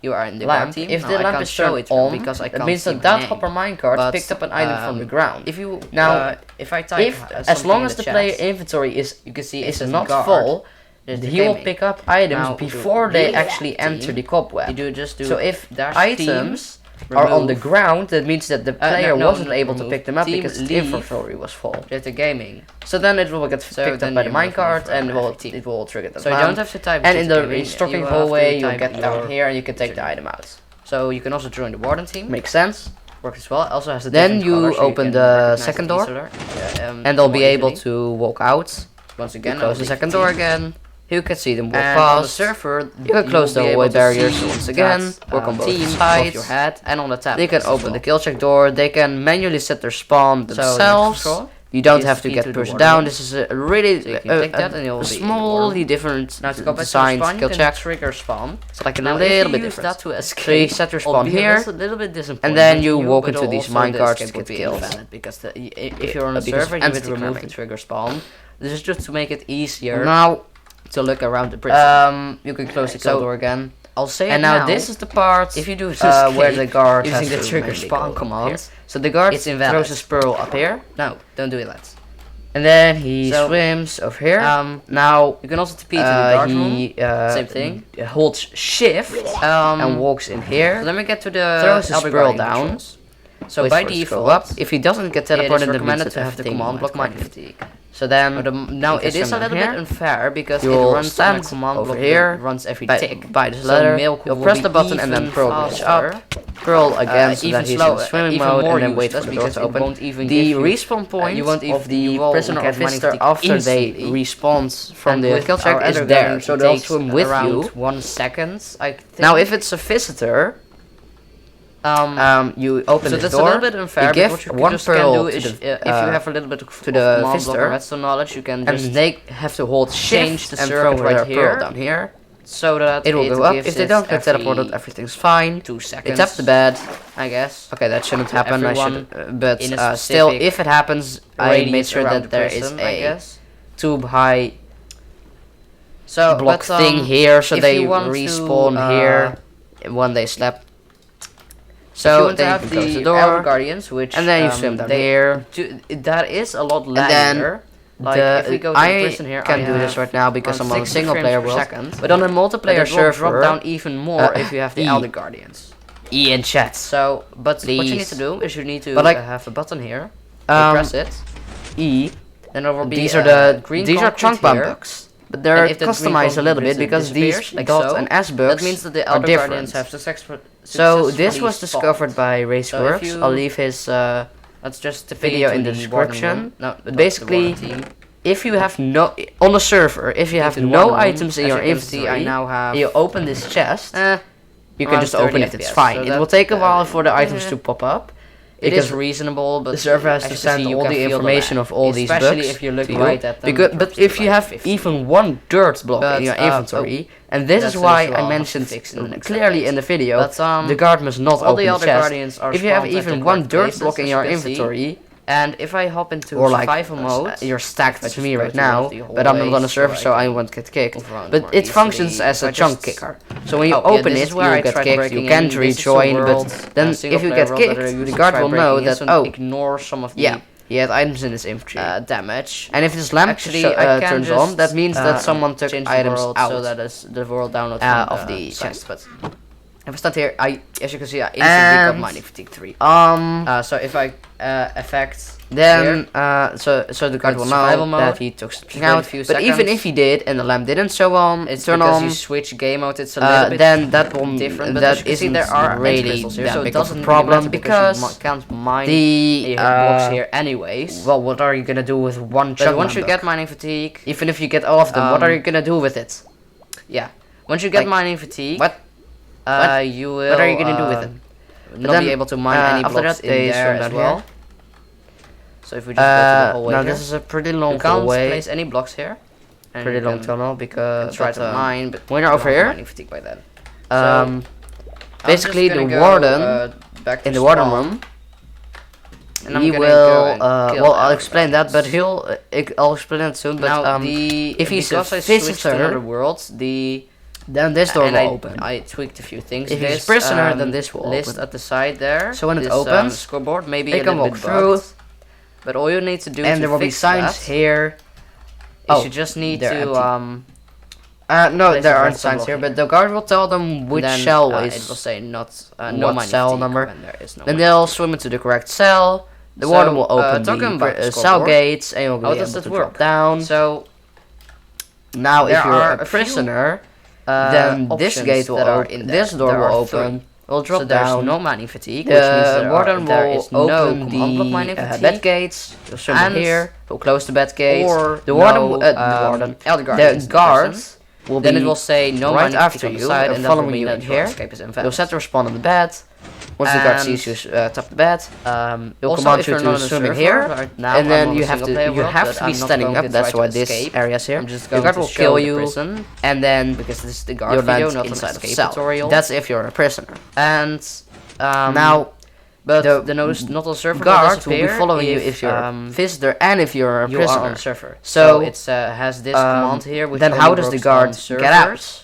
you are in the lamp. Team. If the lamp is turned on, because that means that hopper minecart picked up an item from the ground. If you now, if I type, as long as the player inventory is, you can see, is not full, he will pick up items before they actually enter the cobweb. So if items are on the ground, that means that the player wasn't able to pick them up because the inventory was full. JtechGaming. So then it will get picked up by the minecart and it will trigger the lamp. So you don't have to type. And in the Restocking Hallway, you'll get down here and you can take the item out. So you can also join the warden team. Makes sense. Works as well. Also has the then you open the second door, and they'll be able to walk out. Once again, close the second door again. You can see them walk past. On the server, you can close the hallway barriers once again. Work on both sides, your head, and on the tab. They can open the kill check door. They can manually set their spawn themselves. You don't have to get pushed down. This is a really smallly different designed kill check. Trigger spawn. It's like a little bit different. So you set your spawn here, and then you walk into these minecarts to get killed. Because if you're on a server, you would remove the trigger spawn. This is just to make it easier. Now, to look around the prison. You can close the kill door again. I'll say and now this is the part if you do where the guard using the trigger spawn command. So the guard throws a pearl up here. No, don't do that. And then he swims over here. Now you can also TP to the guard room. Same thing. Holds shift and walks in here. So let me get to the throws his pearl down. So by default, if he doesn't get teleported, it is recommended to have the command block mining fatigue. So then, now it is a little bit unfair because it runs on a command block here, runs every tick. By this ladder, you'll press the button and then pearl goes up. Pearl again, so that he's in swimming mode, and then wait for the door to open. The respawn point of the prisoner or visitor after they respawn from the kill check is there, so they'll swim with you. 1 second, I think. Now if it's a visitor, you open the door. So that's a little bit unfair. You give one pearl to the, if you have a little bit to the visitor, redstone knowledge, you can just they have to hold shift and throw right here down here, so that it will go up. If they don't get teleported, everything's fine. 2 seconds. They tap the bed, I guess. Okay, that shouldn't happen. I should, but still, if it happens, I made sure that there is a tube high block thing here, so they respawn here when they slap. So they have the door guardians, which and then you swim down there. That is a lot laggier. Like if we go to the prison here, I can do this right now because I'm on a single player world. But on a multiplayer server, drop down even more if you have the elder guardians. E in chat. So, but what you need to do is you need to have a button here. Press it. E. Then there will be these are the green. These are chunk bomb bugs. But they're customized a little bit because these dot and S bugs are different. So this was discovered by Raceworks. I'll leave his that's just the video in the description. No, but basically, if you have no on the server, if you have no items in your inventory, I now have you open this chest. You can just open it. It's fine. It will take a while for the items to pop up. It is reasonable, but the server has to send all the information of all these bugs. Especially if you look right at them. But if you have even one dirt block in your inventory, and this is why I mentioned clearly in the video, the guard must not open the chest. If you have even one dirt block in your inventory, and if I hop into survival mode, you're stacked to me right now, but I'm not on the server, so I won't get kicked. But it functions as a chunk kicker. So when you open it, you get kicked. You can't rejoin, but then if you get kicked, the guard will know that ignore some of the he had items in his inventory damage. And if this lamp turns on, that means that someone took items out. So that is the world download of the chest. But if I stand here, as you can see, I instantly got mining fatigue 3. So if I effect then so the guard will know that he took something out. But even if he did and the lamp didn't show on, it's turn on. You switch game mode, it's a little bit then that will different. But that isn't there are really that big of a problem because you can't mine the blocks here anyways. Well, what are you gonna do with one chunk? Once you get mining fatigue, even if you get all of them, what are you gonna do with it? Yeah, once you get mining fatigue, you will. What are you gonna do with it? Not be able to mine any blocks in there as well. So if we just go to the hallway now here, this is a pretty long hallway. You can't place any blocks here. Pretty long tunnel because try to mine, but when you're over here, mining fatigue by then. So basically the warden in the warden room And he I'm gonna will. go and kill Well, I'll explain that, everybody. but I'll explain it soon. But Now, if he's a because I switched to another visitor, world, then this door will and open. I tweaked a few things. If he's a prisoner, then this will list open. at the side there. So when it this, opens, scoreboard maybe they a can little walk bit through, bugged, but all you need to do and to there will be fix signs that here. is you just need they're to no, place there the aren't rest signs block here, here. but the guard will tell them which then, cell it is. will say not no what money cell fatigue number. when there is no Then money. they'll swim into the correct cell. The So, warden will open talking about the the cell scoreboard, gates, and you'll be how able does to that drop work? down. So Now, if there you're are a a few, prisoner, then this options gate will that are open. in there. This door There will are open. We'll so drop there's down. no mining fatigue, which means The warden there will is no open command block mining the fatigue, bed gates. You'll swim in and here. We'll close the bed gates. or The warden, no, the guards will then be it will say no right mining after fatigue on the you, side, and that following will mean you that in your here. escape is You'll invalid. set the respawn on the bed. Once the guard And, sees you top the bed, he'll also, command if you you're to not on a swim in server here, right now, and I'm then on you a have to single-player world, but be I'm not standing going up. to That's try why to this escape. area's here. I'm just The going guard to will show kill the you, prison, and then because this is the guard you'll video, land not an inside of escape cell. tutorial. That's if you're a prisoner. And Now, but the not on server guard will be disappear following you if you're a visitor and if you're a you prisoner. are on server. So, it's has this command here, which then only how does the works guard on get out? servers.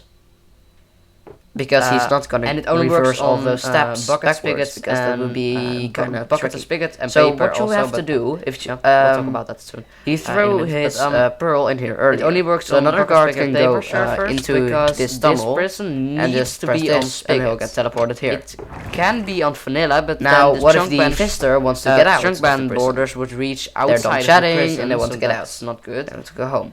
Because he's not gonna and it only reverse works all on those steps bucket backwards, spigots, because that would be kind of bucket tricky. spigot and So paper what you also, have to but do, if you, we'll talk about that soon. he threw in a minute, his but, pearl in here earlier. It only works so on another bucket guard spigot can go paper servers into because this tunnel prison and needs just to press be on this, and he'll get spigot. teleported here. It can be on vanilla, but Now, then what if the visitor wants to get out? Strunk of the ban prison? borders would reach They're outside done of chatting the prison, and they want so to get out. that's not good. They want to go home.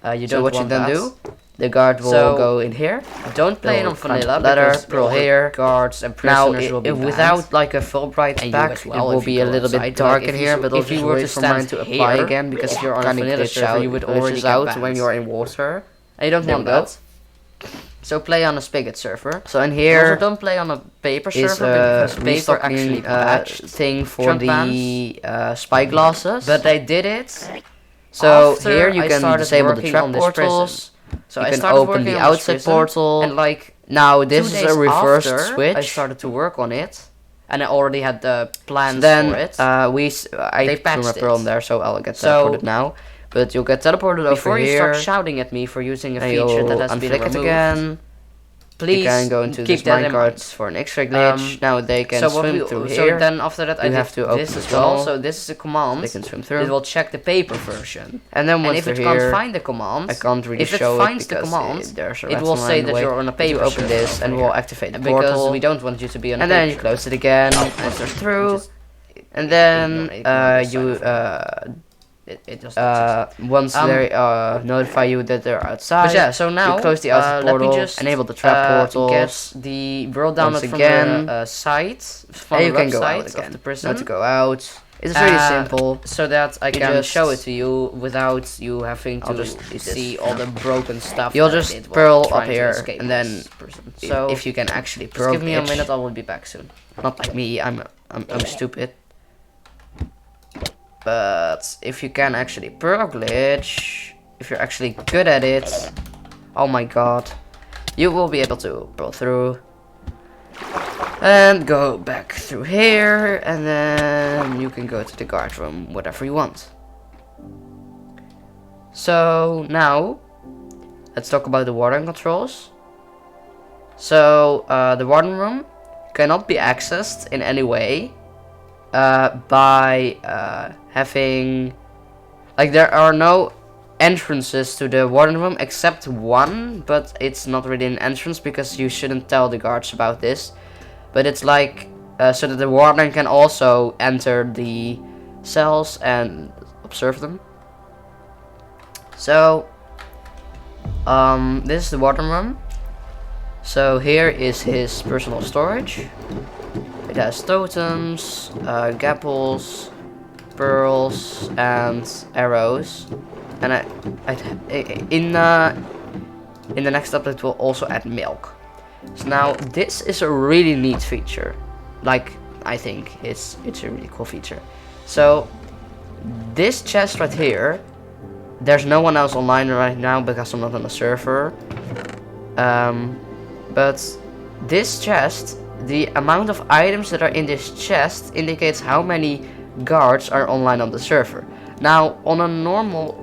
You So don't what you want then that. do? The guard will So, go in here. Don't play it They'll on find vanilla ladder, because pearl all the here. guards and Now, prisoners will be without like a full bright And you back, as well, it will if you be a go little bit outside. dark Like, in if here, you- but if you were to for mine stand to apply here, again, because if you're on a kind of vanilla glitch server, out, you would already glitches get out banned. when you're in water. And you don't There want we go. that. So play on a spigot server. So in Also here don't play on a paper is server because paper actually restocking patched. thing for Trunk the spy glasses. But they did it. So after here you I can started disable the working trap on this portals. So You I can started open working the on this outside prison, portal. and like Now 2 this is days a reversed after switch. I started to work on it, and I already had the plans Then for it. I They put patched my pearl it. in there, so I'll get So, teleported now. But you'll get teleported Before over you here. start shouting at me for using a and feature you'll that has been unflick removed, it again. please You can go into keep this that in mind. minecart for an extra glitch. Now they can so what swim we, through so here. then after that I You did have to open this the as well. tunnel. So this is a command. They can swim It through. will check the paper version. And then And once if they're it can't here, find the command, I can't really if it show finds it the because command, there's a it will rat say in the that way. you're on a But you paper open server this and over we'll here. activate the Because portal. we don't want you to be on a And paper then you close it again once they're through. Just And then ignore this you side of it just looks once they notify you that they're outside. But yeah, so now you close the outside let portal, me just enable the trap portals, get the world download once from again, the site, from and the you can go website out again. of the prison. Now to go out. It's really simple. So that I You can just- show it to you without you having I'll to just use see this. all the broken stuff. You'll that I just did while pearl up trying to here, escape and then this prison. So if you can actually just pearl give me a glitch. minute, I will be back soon. Not like me, I'm stupid. But if you can actually pearl glitch, if you're actually good at it, oh my god, you will be able to pearl through and go back through here, and then you can go to the guard room, whatever you want. So now let's talk about the warden controls. So the warden room cannot be accessed in any way by having, like, there are no entrances to the warden room except one, but it's not really an entrance because you shouldn't tell the guards about this. But it's like so that the warden can also enter the cells and observe them. So this is the warden room. So here is his personal storage. It has totems, gapples, pearls, and arrows. And in the next update we'll also add milk. So now this is a really neat feature. Like, I think it's a really cool feature. So this chest right here, there's no one else online right now because I'm not on the server. But this chest, the amount of items that are in this chest indicates how many guards are online on the server. Now, on a normal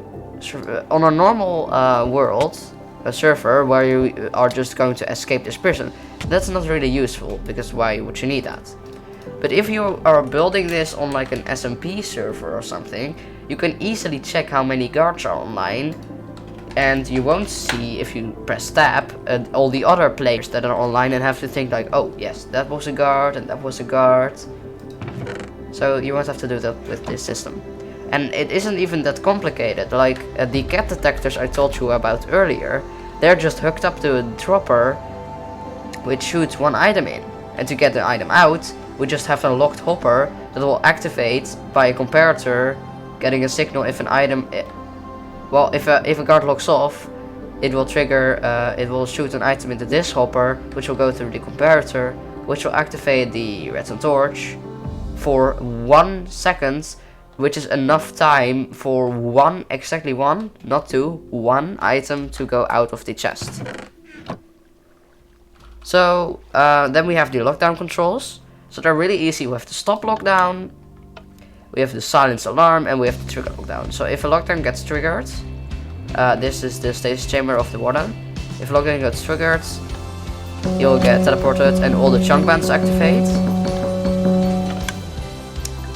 world, a server where you are just going to escape this prison, that's not really useful, because why would you need that? But if you are building this on like an SMP server or something, you can easily check how many guards are online, and you won't see, if you press tab, all the other players that are online and have to think like, oh yes, that was a guard and that was a guard. So you won't have to do that with this system. And it isn't even that complicated. Like the cat detectors I told you about earlier, they're just hooked up to a dropper which shoots one item in. And to get the item out, we just have a locked hopper that will activate by a comparator getting a signal if an item... Well, if a guard locks off, it will trigger, it will shoot an item into this hopper, which will go through the comparator, which will activate the redstone torch for 1 second, which is enough time for exactly one, not two, one item to go out of the chest. So then we have the lockdown controls. So they're really easy. We have the stop lockdown, we have the silence alarm, and we have the trigger lockdown. So if a lockdown gets triggered, this is the stasis chamber of the warden. If lockdown gets triggered, you'll get teleported and all the chunk bands activate.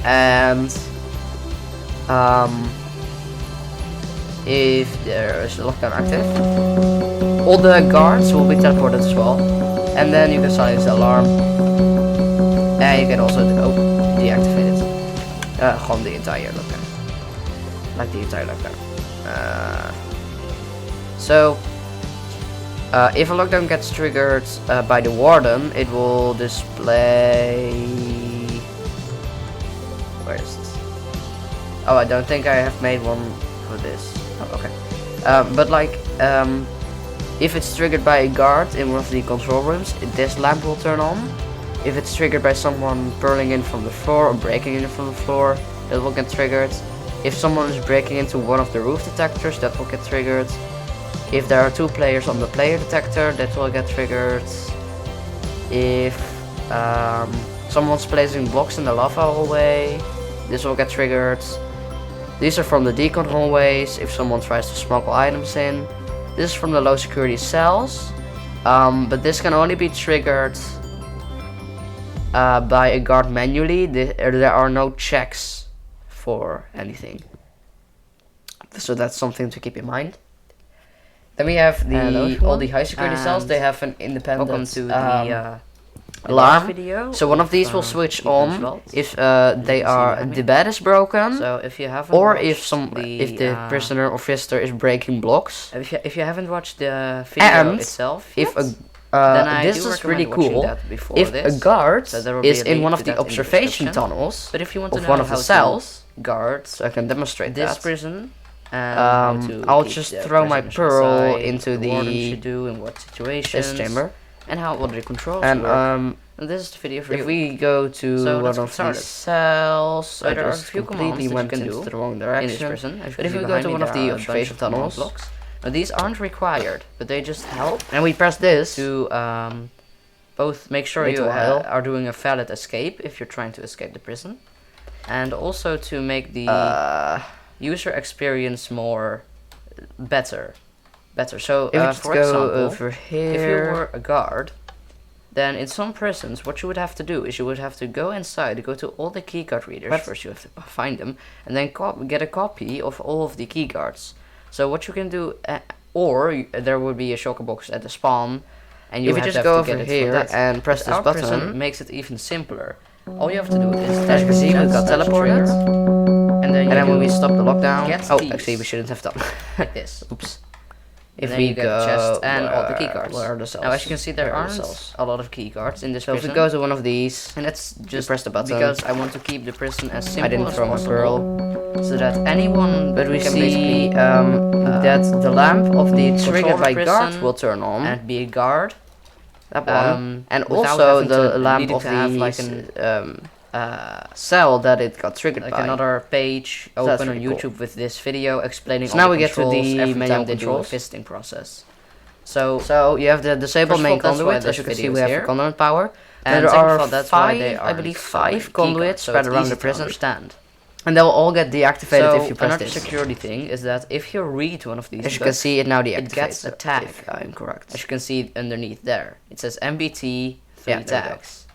And if there is a lockdown active, all the guards will be teleported as well. And then you can silence the alarm. And you can also deactivate it. Gewoon the entire lockdown. Like the entire lockdown. So if a lockdown gets triggered by the warden, it will display... Where is this? Oh, I don't think I have made one for this. Oh, okay. But like, if it's triggered by a guard in one of the control rooms, this lamp will turn on. If it's triggered by someone purling in from the floor or breaking in from the floor, it will get triggered. If someone is breaking into one of the roof detectors, that will get triggered. If there are 2 players on the player detector, that will get triggered. If someone's placing blocks in the lava hallway, this will get triggered. These are from the Deacon hallways, if someone tries to smuggle items in. This is from the low security cells, but this can only be triggered by a guard manually. There are no checks for anything. So that's something to keep in mind. Then we have all the high security cells. They have an independent alarm video. So one of these will switch on if the bed is broken, so if you haven't, or if the prisoner or visitor is breaking blocks. If you haven't watched the video itself yet, then this is really cool. If a guard is in one of the observation tunnels, but if you want to know one of the cells, guards, I can demonstrate this prison. I'll just throw my pearl into the this chamber. And how the controls work. And this is the video for you. If we go to one of these cells, I just completely went into the wrong direction. But if we go to one of the observation tunnels, now these aren't required, but they just help. And we press this to both make sure you are doing a valid escape if you're trying to escape the prison, and also to make the user experience better. So, for example, over here, if you were a guard, then in some prisons, what you would have to do is you would have to go inside, go to all the keycard readers. First, you have to find them, and then get a copy of all of the keycards. So, what you can do, or there would be a shulker box at the spawn, and you just go over here and press this button. Makes it even simpler. All you have to do is, as you can see, we got teleported, and then when we stop the lockdown, actually, we shouldn't have done like this. Oops. If we go chest and all the keycards. Where are the cells? Now, as you can see, there aren't a lot of keycards in this prison. So if we go to one of these, and let's just press the button, because I want to keep the prison as simple as possible. I didn't throw my pearl, so that anyone. But we see that the lamp of the triggered by guard will turn on and be a guard. That one, and also the lamp of the cell that it got triggered by. Another page open on YouTube with this video explaining all the controls. Now we get to the manual controls visiting process. So you have the disable main conduit. As you can see, we have conduit power, and there are five conduits spread around the prison. And they will all get deactivated So if you press another this. security thing is that if you read one of these As you can books, see, it now deactivates. it gets a tag. If I'm correct. As you can see underneath there, it says MBT 3 Yeah, there you go. tags.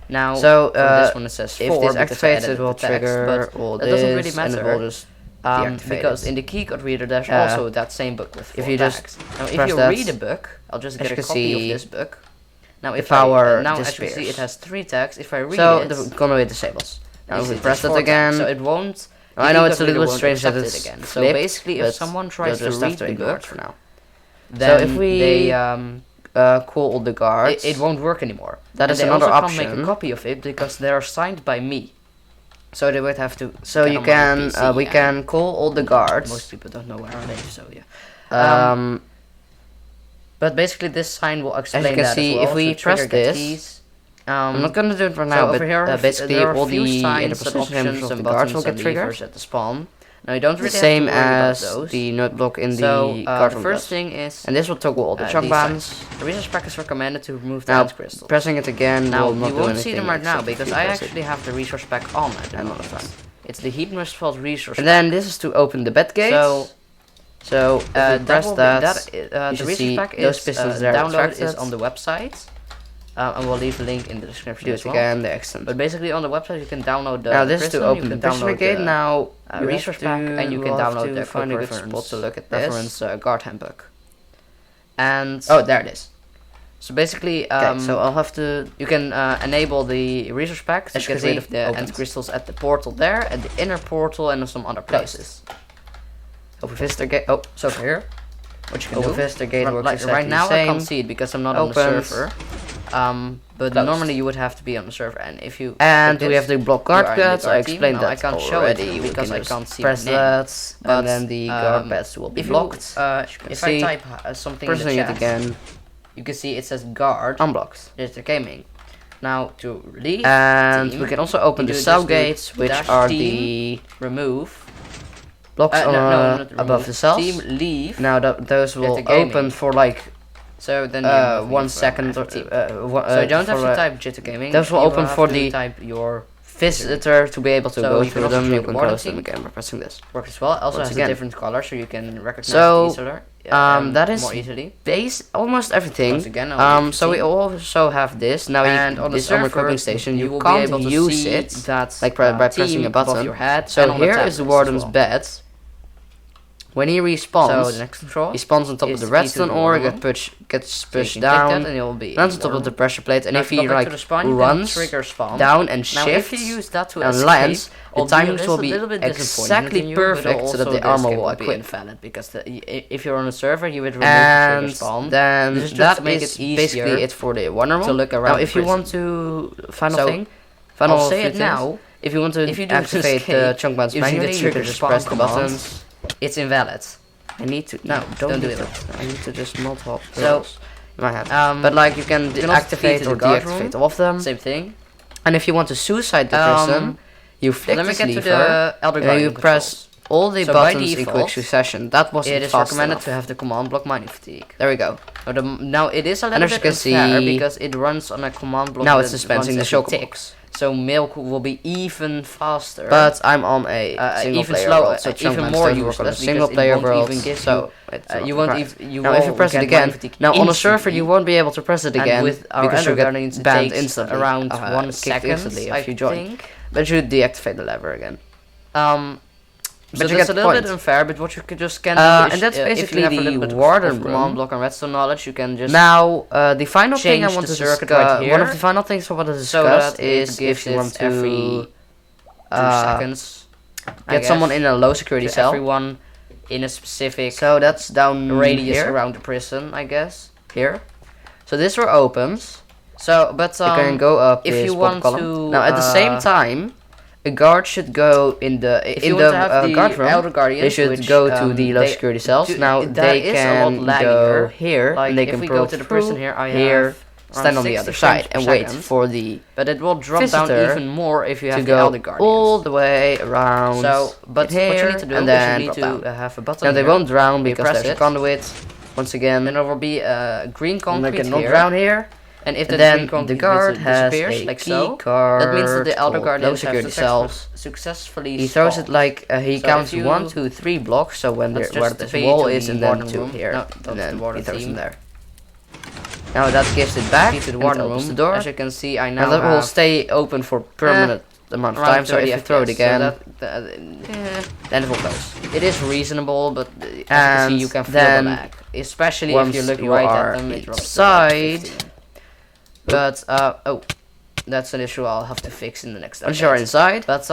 Now, So, for this one it says 4 if this because I activates, added it will the text, trigger but all that this, doesn't really and it matter. will just deactivate Because it. in the keycode reader there's Yeah. also that same book with 4 If you tags. just Now if press you that, read a book, I'll just as get you a can copy of see, this book. Now the if power now as you see disappears. it has 3 tags, if I read So it, the conway disables. Now you if see we it press has that 4 tags, again, so it won't. I know it's a the little keycode bit strange that reader won't it's accept it again. So flipped, basically, if but someone tries to you'll just read have to the ignore it book, for now. then if we they call all the guards, it won't work anymore. That And is they another also can't make option. a copy of it because they are signed by me. So they would have to. So get you on my can PC, we and can call all the guards. Most people don't know where I live, so yeah. But But basically, this sign will explain as you can that see, as well. if we So press trigger get this, keys. I'm not gonna do it right So now, over but here, basically there are all a few the signs and position options numbers of and the guards will buttons get and triggered. levers at the spawn. Now you don't really The same have to worry about as those. the note block in So the guard the room first does. thing is And this will toggle all the chunk these bands. signs. The research pack is recommended to remove the Now, ants crystals. pressing it again Now will not you do won't anything see them right now except if because you I press it actually have the resource pack on at the another moment. time. It's the Hypnos fault resource And pack. then this is to open the bed gate. So if you press will be- that, you you the should see resource pack those is pistons there download is extracted. on the website, and we'll leave a link in the description Do as it well. again, the extent. But basically on the website you can download the Now this is to prison, open you the can prisoner download gate. the Now you resource pack, and you can download the find a good reference spot to look at this. reference guard handbook. And Oh, there it is. so basically, Okay, so I'll have to. you can enable the resource pack to As you get can rid see, of the opened. ant crystals at the portal there, at the inner portal, and some other places. Open visitor gate. Oh, So over here, what you can open do. visitor gate works Right exactly now the I same. can't see it because I'm not on the Opens. server. But Closed. normally you would have to be on the server, and if you And click we this, have the block you guard are in the pads. I guard team. explained Now, that I can't show it already. to you We because can I just can't see press my name. that, But, and then the guard pads will be if blocked. You, if see, I type something in the Pressing chat, it again, you can see it says guard. unblocked. JtechGaming. Now to leave And team, we can also open you the do cell just do gates, which dash are team, the remove. blocks on, not above remove. the cells. Team leave. Now those will JtechGaming. open for like So then you have 1 leave, second or team. one, So you don't for, have to type JtechGaming. those will you open have for to the type your visitor to be able to So go you can through also them. join You the can warden close them team. again by pressing this. works as well. Also Once has again. a different color, so you can recognize So, each other. that is more easily. Base almost everything. Once again, I'll leave So we team. also have this. Now And you, on the this on server, equipping station, you will can't be able to use see it that like by pressing team a button. above your head. So and on here tab is the list as warden's well. bed. When he So respawns, the next control he spawns on top of is the the key to redstone the ore, warden room. gets So you pushed can click that down, and it will be lands on top of the pressure plate, and Now if to go he back like to the spawn, you can runs trigger spawn. down and Now if shifts you use that to and escape, lands, the although timings this will is a be little bit disappointing exactly to you, but perfect so that also the armor escape will will be equip. invalid because if you're on a server, you would remove the And trigger spawn. then This is just that to make is it easier basically it for the one room. to look around Now, if the you want to final So, thing, final I'll say few it things. now. If you want to If you do activate the escape chunk bands using the manually, you trigger can just spawn press the command. buttons. It's invalid. I need to don't do that. it. I need to just not hop So, pills in my head. But like you can you can also activate defeat or the guard deactivate room. all of them. Same thing. And if you want to suicide the person, you flick Let me this get to lever the Elder and you Guardian press all the So by buttons in default, quick succession. That wasn't It is fast recommended enough. to have the command block mining fatigue. There we go. Now it is a And little as you bit can unfair see, because it runs on a command block. now that it's dispensing the runs every chocobo. tick. So milk will be even faster. But I'm on a single even player slower, world, so chunk even bands more don't work on a useless single because it player won't world. even give So it's you not won't right. even. You Now if you will press it get again, mining fatigue now on a server instantly. you won't be able to press it And again with our because you Elder get Guardians, it banned takes instantly. around 1 kicked second instantly if you join. think. But you deactivate the lever again. So you that's get a the little point. bit unfair, but what you could just can do is, and that's if basically you have a the little bit warden of room. command block and redstone knowledge, you can just Now, the final thing I change want the to circuit discuss, right one of here, the final things I want to so discuss that it is gives if you it want to every 2 seconds. I get someone guess, in a low security to cell. everyone in a specific So that's down radius here. around the prison, I guess. Here. So this door opens. So, but You can go up if this you bottom want column. to, Now at the same time, a guard should go in the if in you the want to have the guard room. Elder Guardians, They should which, go to the low they- security cells. to- Now that they is a can lot go laggier. here Like and they if can we go go to the prison through here, I here, have stand on the 60 other frames side per and wait second. for the But it will drop down visitor even more if you to have the Elder go Guardians. all the way around. So, but what you here need to do and is then you need drop to down. have a button Now they here. won't drown You because press there's a it. conduit. Once again, Then there will be a green and they concrete cannot here. drown here. And if then green the guard has disappears, a like key so, card that means that the other called guardians low have security cells. successfully He throws it spawned. like he So counts if you- 1, 2, 3 blocks. So when That's where just this the wall to is, the and then warden 2 room. here, No, that's and then the warden he throws team. them there. Now that gives it back To the and warden opens room. the door. As you can see, I now Now that will have stay open for permanent amount of around time. So if 30 you throw it FPS, again, so then it will close. it is reasonable, but as you can And see, you can feel then the lag, especially if once you look you right are at them. It drops to like inside, 15. But oh, that's an issue I'll have to fix in the next once you're update. inside, But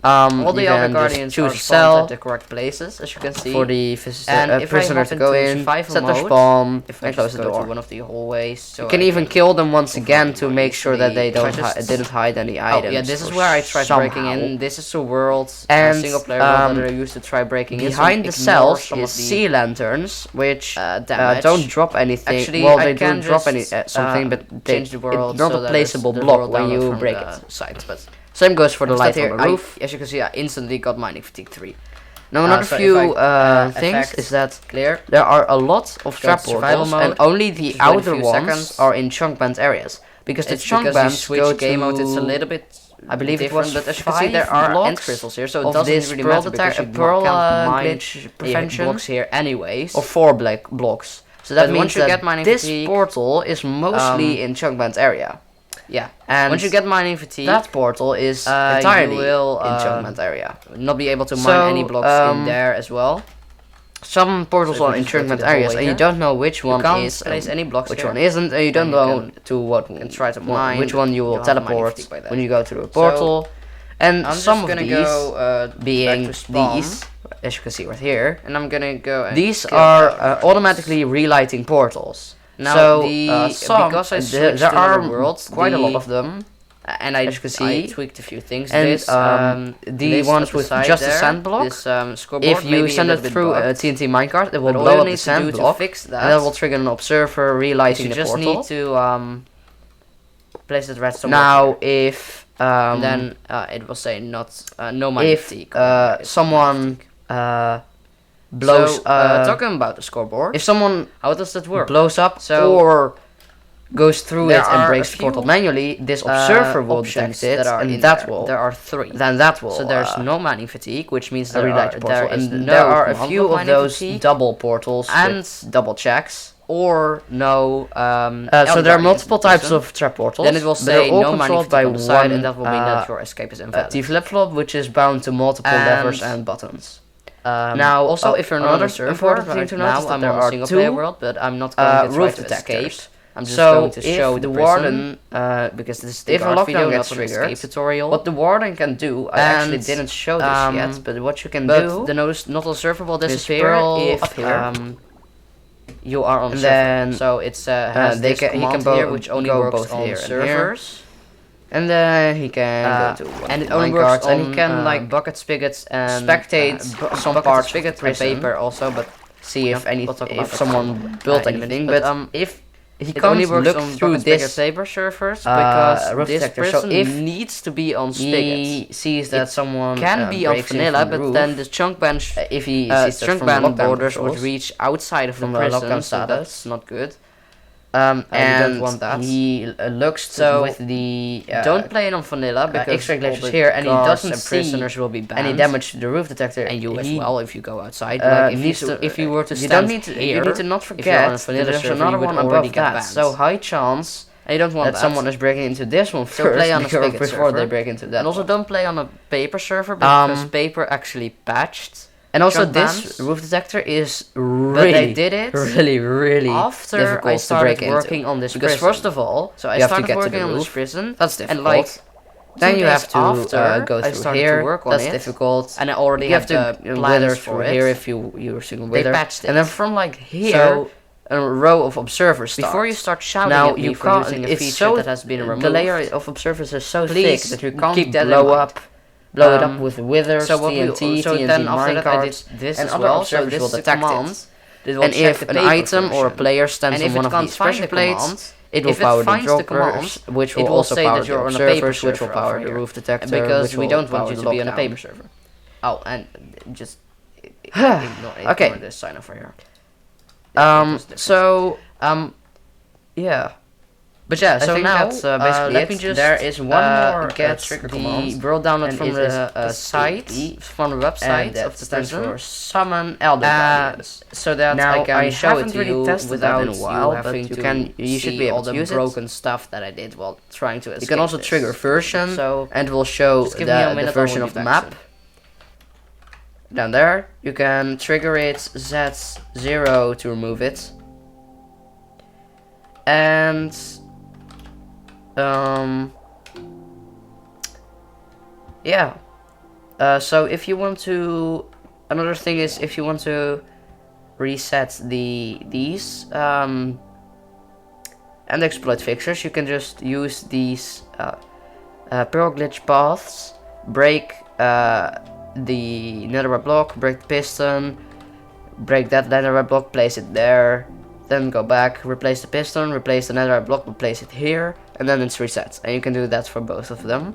all the other guardians choose are a spawned cell at the correct places, as you can see. for the And if I prisoner to happen go to in, survival set their mode, spawn, if I and close just the go to door. one of the hallways, so You can I even kill them once again to more make sure that they easily. don't If I just- didn't hide any Oh items. yeah, this is or where I tried breaking somehow. in. This is a world, And, single player world that I used to try breaking in. so Behind the ignore cells some is of the sea lanterns, which damage. don't drop anything. Actually, well, I they do can drop any just, something, but they, change the world. it's not so a that placeable the block world when download you from break the it. site, but Same goes for the light on here, the roof. as you can see, I instantly got mining fatigue 3. Now another so if few I, things effect is that clear. there are a lot of Go trap to survival portals, mode, and only the just wait a outer few ones seconds. are in chunk band areas. Because the It's chunk because you bands switch go game mode. It's a to, little bit. I believe it different, was but as you can see, 5 there are end blocks crystals here, so it of doesn't this really pearl matter because you pearl can't mine glitch the prevention, blocks here anyways. or 4 black blocks. So that But means once you that get mining this fatigue, portal is mostly in chunk band area. Yeah, And once you get mining fatigue, that portal is entirely you will in chunk band area. not be able to mine So, any blocks in there as well. Some portals So if are we in just go to chunk the areas, hallway and you here, don't know which one can't is place any blocks which here. one isn't, and you don't And know you to what can try to mine, which one you will you'll have mining teleport fatigue by that. when you go through a portal. And I'm some just of gonna these, go being back to spawn, these, as you can see right here, and I'm gonna go. And these kill are the other automatically relighting portals. Now, So because I switched there to are another world, quite a lot of them. and I, as you can I see. tweaked a few things. And, This, the list ones at the with side just a there, sand block, this, scoreboard, If you maybe send a it little bit through a bugged. TNT minecart, it will But all blow you up need the to sand do to block, fix that, and that will trigger an observer relighting you the just portal. need to place it redstone. Now, if and then it will say not no mining if fatigue. or it's someone blows, so, talking about the scoreboard, if someone how does that work? blows up So, or goes through there it and are breaks a the portal few, manually, this observer will options detect it, that are and in that there. will There are 3. then that will So there's no mining fatigue, which means there relight the portal, there is and no there are a command few block of mining those fatigue, double portals and with double checks. or no. So there are multiple types of trap portals. Then it will but they're say all no mining controlled fatigue by on the side, one and that will mean that your escape is invalid. T-flip-flop, which is bound to multiple And, levers and buttons. Now, also, if you're not on another a server, important thing right to now notice that I'm there on a are single player two world, but I'm not going to try roof to detectors. escape. I'm just So going to show if the warden, prison, because this is the if a guard lockdown video, gets not an triggered, escape tutorial. what the warden can do, I actually And, didn't show this yet, but what you can but do, the not on server will this disappear pearl if up here, you are on and server. then So it's has they this he command can here, which only go works both on here and servers. and then he can go to And it only minecarts, works on and he can like bucket spigots and spectate some bucket parts of spigot the and prison, paper also, but see if we'll talk about if that someone built in a anything, minute. but But if he it only can't works look on through bucket spigot this paper servers because roof this detector, so prison if needs to be on spigots. he sees that someone Can be on breaks in vanilla, from the but roof, then the chunk bench if he sees that chunk from the band lockdown borders would controls, reach outside of the from the prison, lockdown so status. that's not good. and don't want that. he looks So, with the Don't play it on vanilla because extra all glitches the here, and he guards doesn't and see prisoners will be banned. any damage to the roof detector, And you as he, well if you go outside. like, If you were to you stand don't need to here, you need to not if you're forget on a that vanilla there's server, another you would one already above get that, banned. so high chance and you don't want that someone is breaking into this one So first play on a before spigot before they server. break into that And also one. don't play on a paper server because paper actually patched. And also chunk this bans. roof detector is But really they did it really after difficult I to started break into. working on this Because prison. first of all, So I you have to started get to working the on this roof. prison. That's difficult. And like then 2 you days have to after go I through started here. to work on That's it, difficult. and I already You have had to the wither plans through for here it. if you're using a They wither. patched And then it. from like here, So a row of observers starts. before you start shouting now at me you for can't. using a It's feature so that has been removed, the layer of observers is so please thick that you can't keep that in blow mind. up. Blow it up with withers, so what TNT, so TNT then after that I did minecarts, this and as other well. So observers this will is a detect command. it. That will And check if the an paper item or a version. player stands And on if one it of can't these find pressure the plates, command, it will if it power the finds the droppers, command, which it will will also say power that the you're on a paper observers, which will server power over the here. roof detector, because which we will don't want power you the to be on a lockdown. paper server. Oh, and just ignore Okay. this sign over here. So yeah, But yeah, I so think now that's basically let it. me just There is one more get trigger the command, world download and from it the is site, from the and website that of the stands prison. for summon elder guardians. So that Now, I can show it haven't to really you tested without that in a while, you having but to you should see be able all to the use broken it. stuff that I did while trying to escape. You can also this. trigger version, so and it will show just give me a the minute, version I will of be the back map. soon. Down there, you can trigger it Z0 to remove it. And yeah. So if you want to, another thing is if you want to reset these and exploit fixtures, you can just use these pearl glitch paths, break the netherite block, break the piston, break that netherite block, place it there, then go back, replace the piston, replace the netherite block, replace it here, and then it's reset. And you can do that for both of them.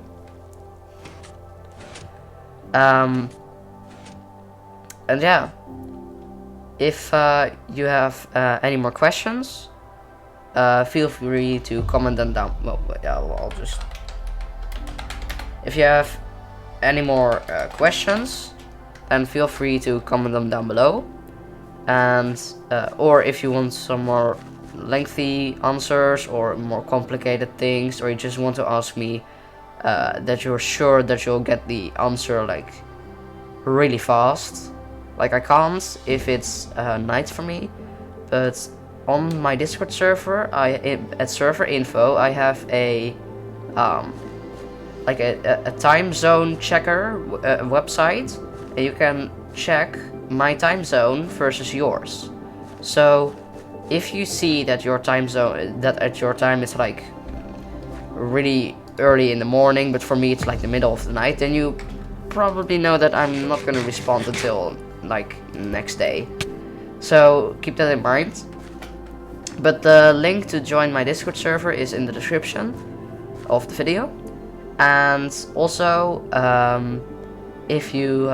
And yeah, if you have any more questions, feel free to comment them down. Well, yeah, I'll just. If you have any more questions, then feel free to comment them down below. And or if you want some more lengthy answers or more complicated things, or you just want to ask me that you're sure that you'll get the answer like really fast. Like I can't if it's night for me, but on my Discord server, at server info, I have a like a time zone checker website, and you can check my time zone versus yours. So if you see that your time zone, that at your time is like really early in the morning, but for me it's like the middle of the night, then you probably know that I'm not gonna respond until like next day. So keep that in mind. But the link to join my Discord server is in the description of the video. And also, if you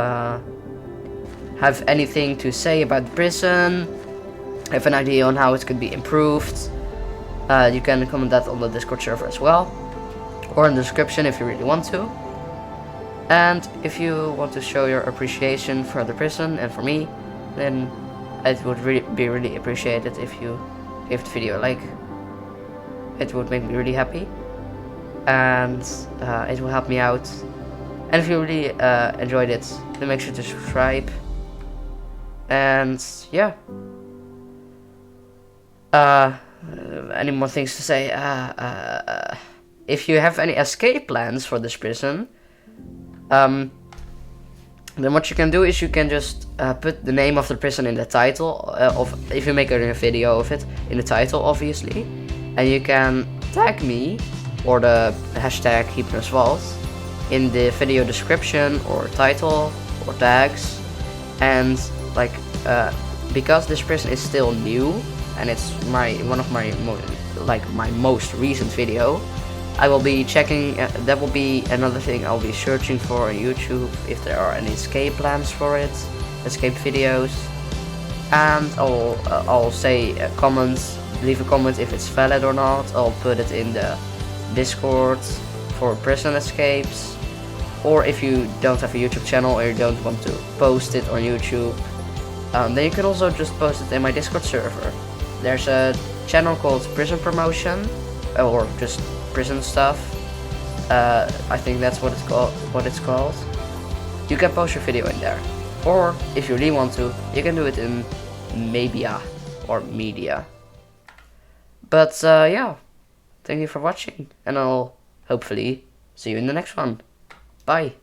have anything to say about the prison, have an idea on how it could be improved, you can comment that on the Discord server as well, or in the description if you really want to. And if you want to show your appreciation for the prison and for me, then it would be really appreciated if you gave the video a like. It would make me really happy, and it will help me out. And if you really enjoyed it, then make sure to subscribe. And yeah, any more things to say? If you have any escape plans for this prison, then what you can do is you can just put the name of the prison in the title if you make a video of it, in the title obviously, and you can tag me or the hashtag Hypnos Vault in the video description or title or tags. And like because this prison is still new and it's one of my most recent video, I will be checking, that will be another thing I'll be searching for on YouTube, if there are any escape plans for it, escape videos. And I'll say leave a comment if it's valid or not. I'll put it in the Discord for prison escapes. Or if you don't have a YouTube channel or you don't want to post it on YouTube, then you can also just post it in my Discord server. There's a channel called Prison Promotion, or just prison stuff. I think that's what it's called. You can post your video in there, or if you really want to, you can do it in Media or Media. But yeah, thank you for watching, and I'll hopefully see you in the next one. Bye.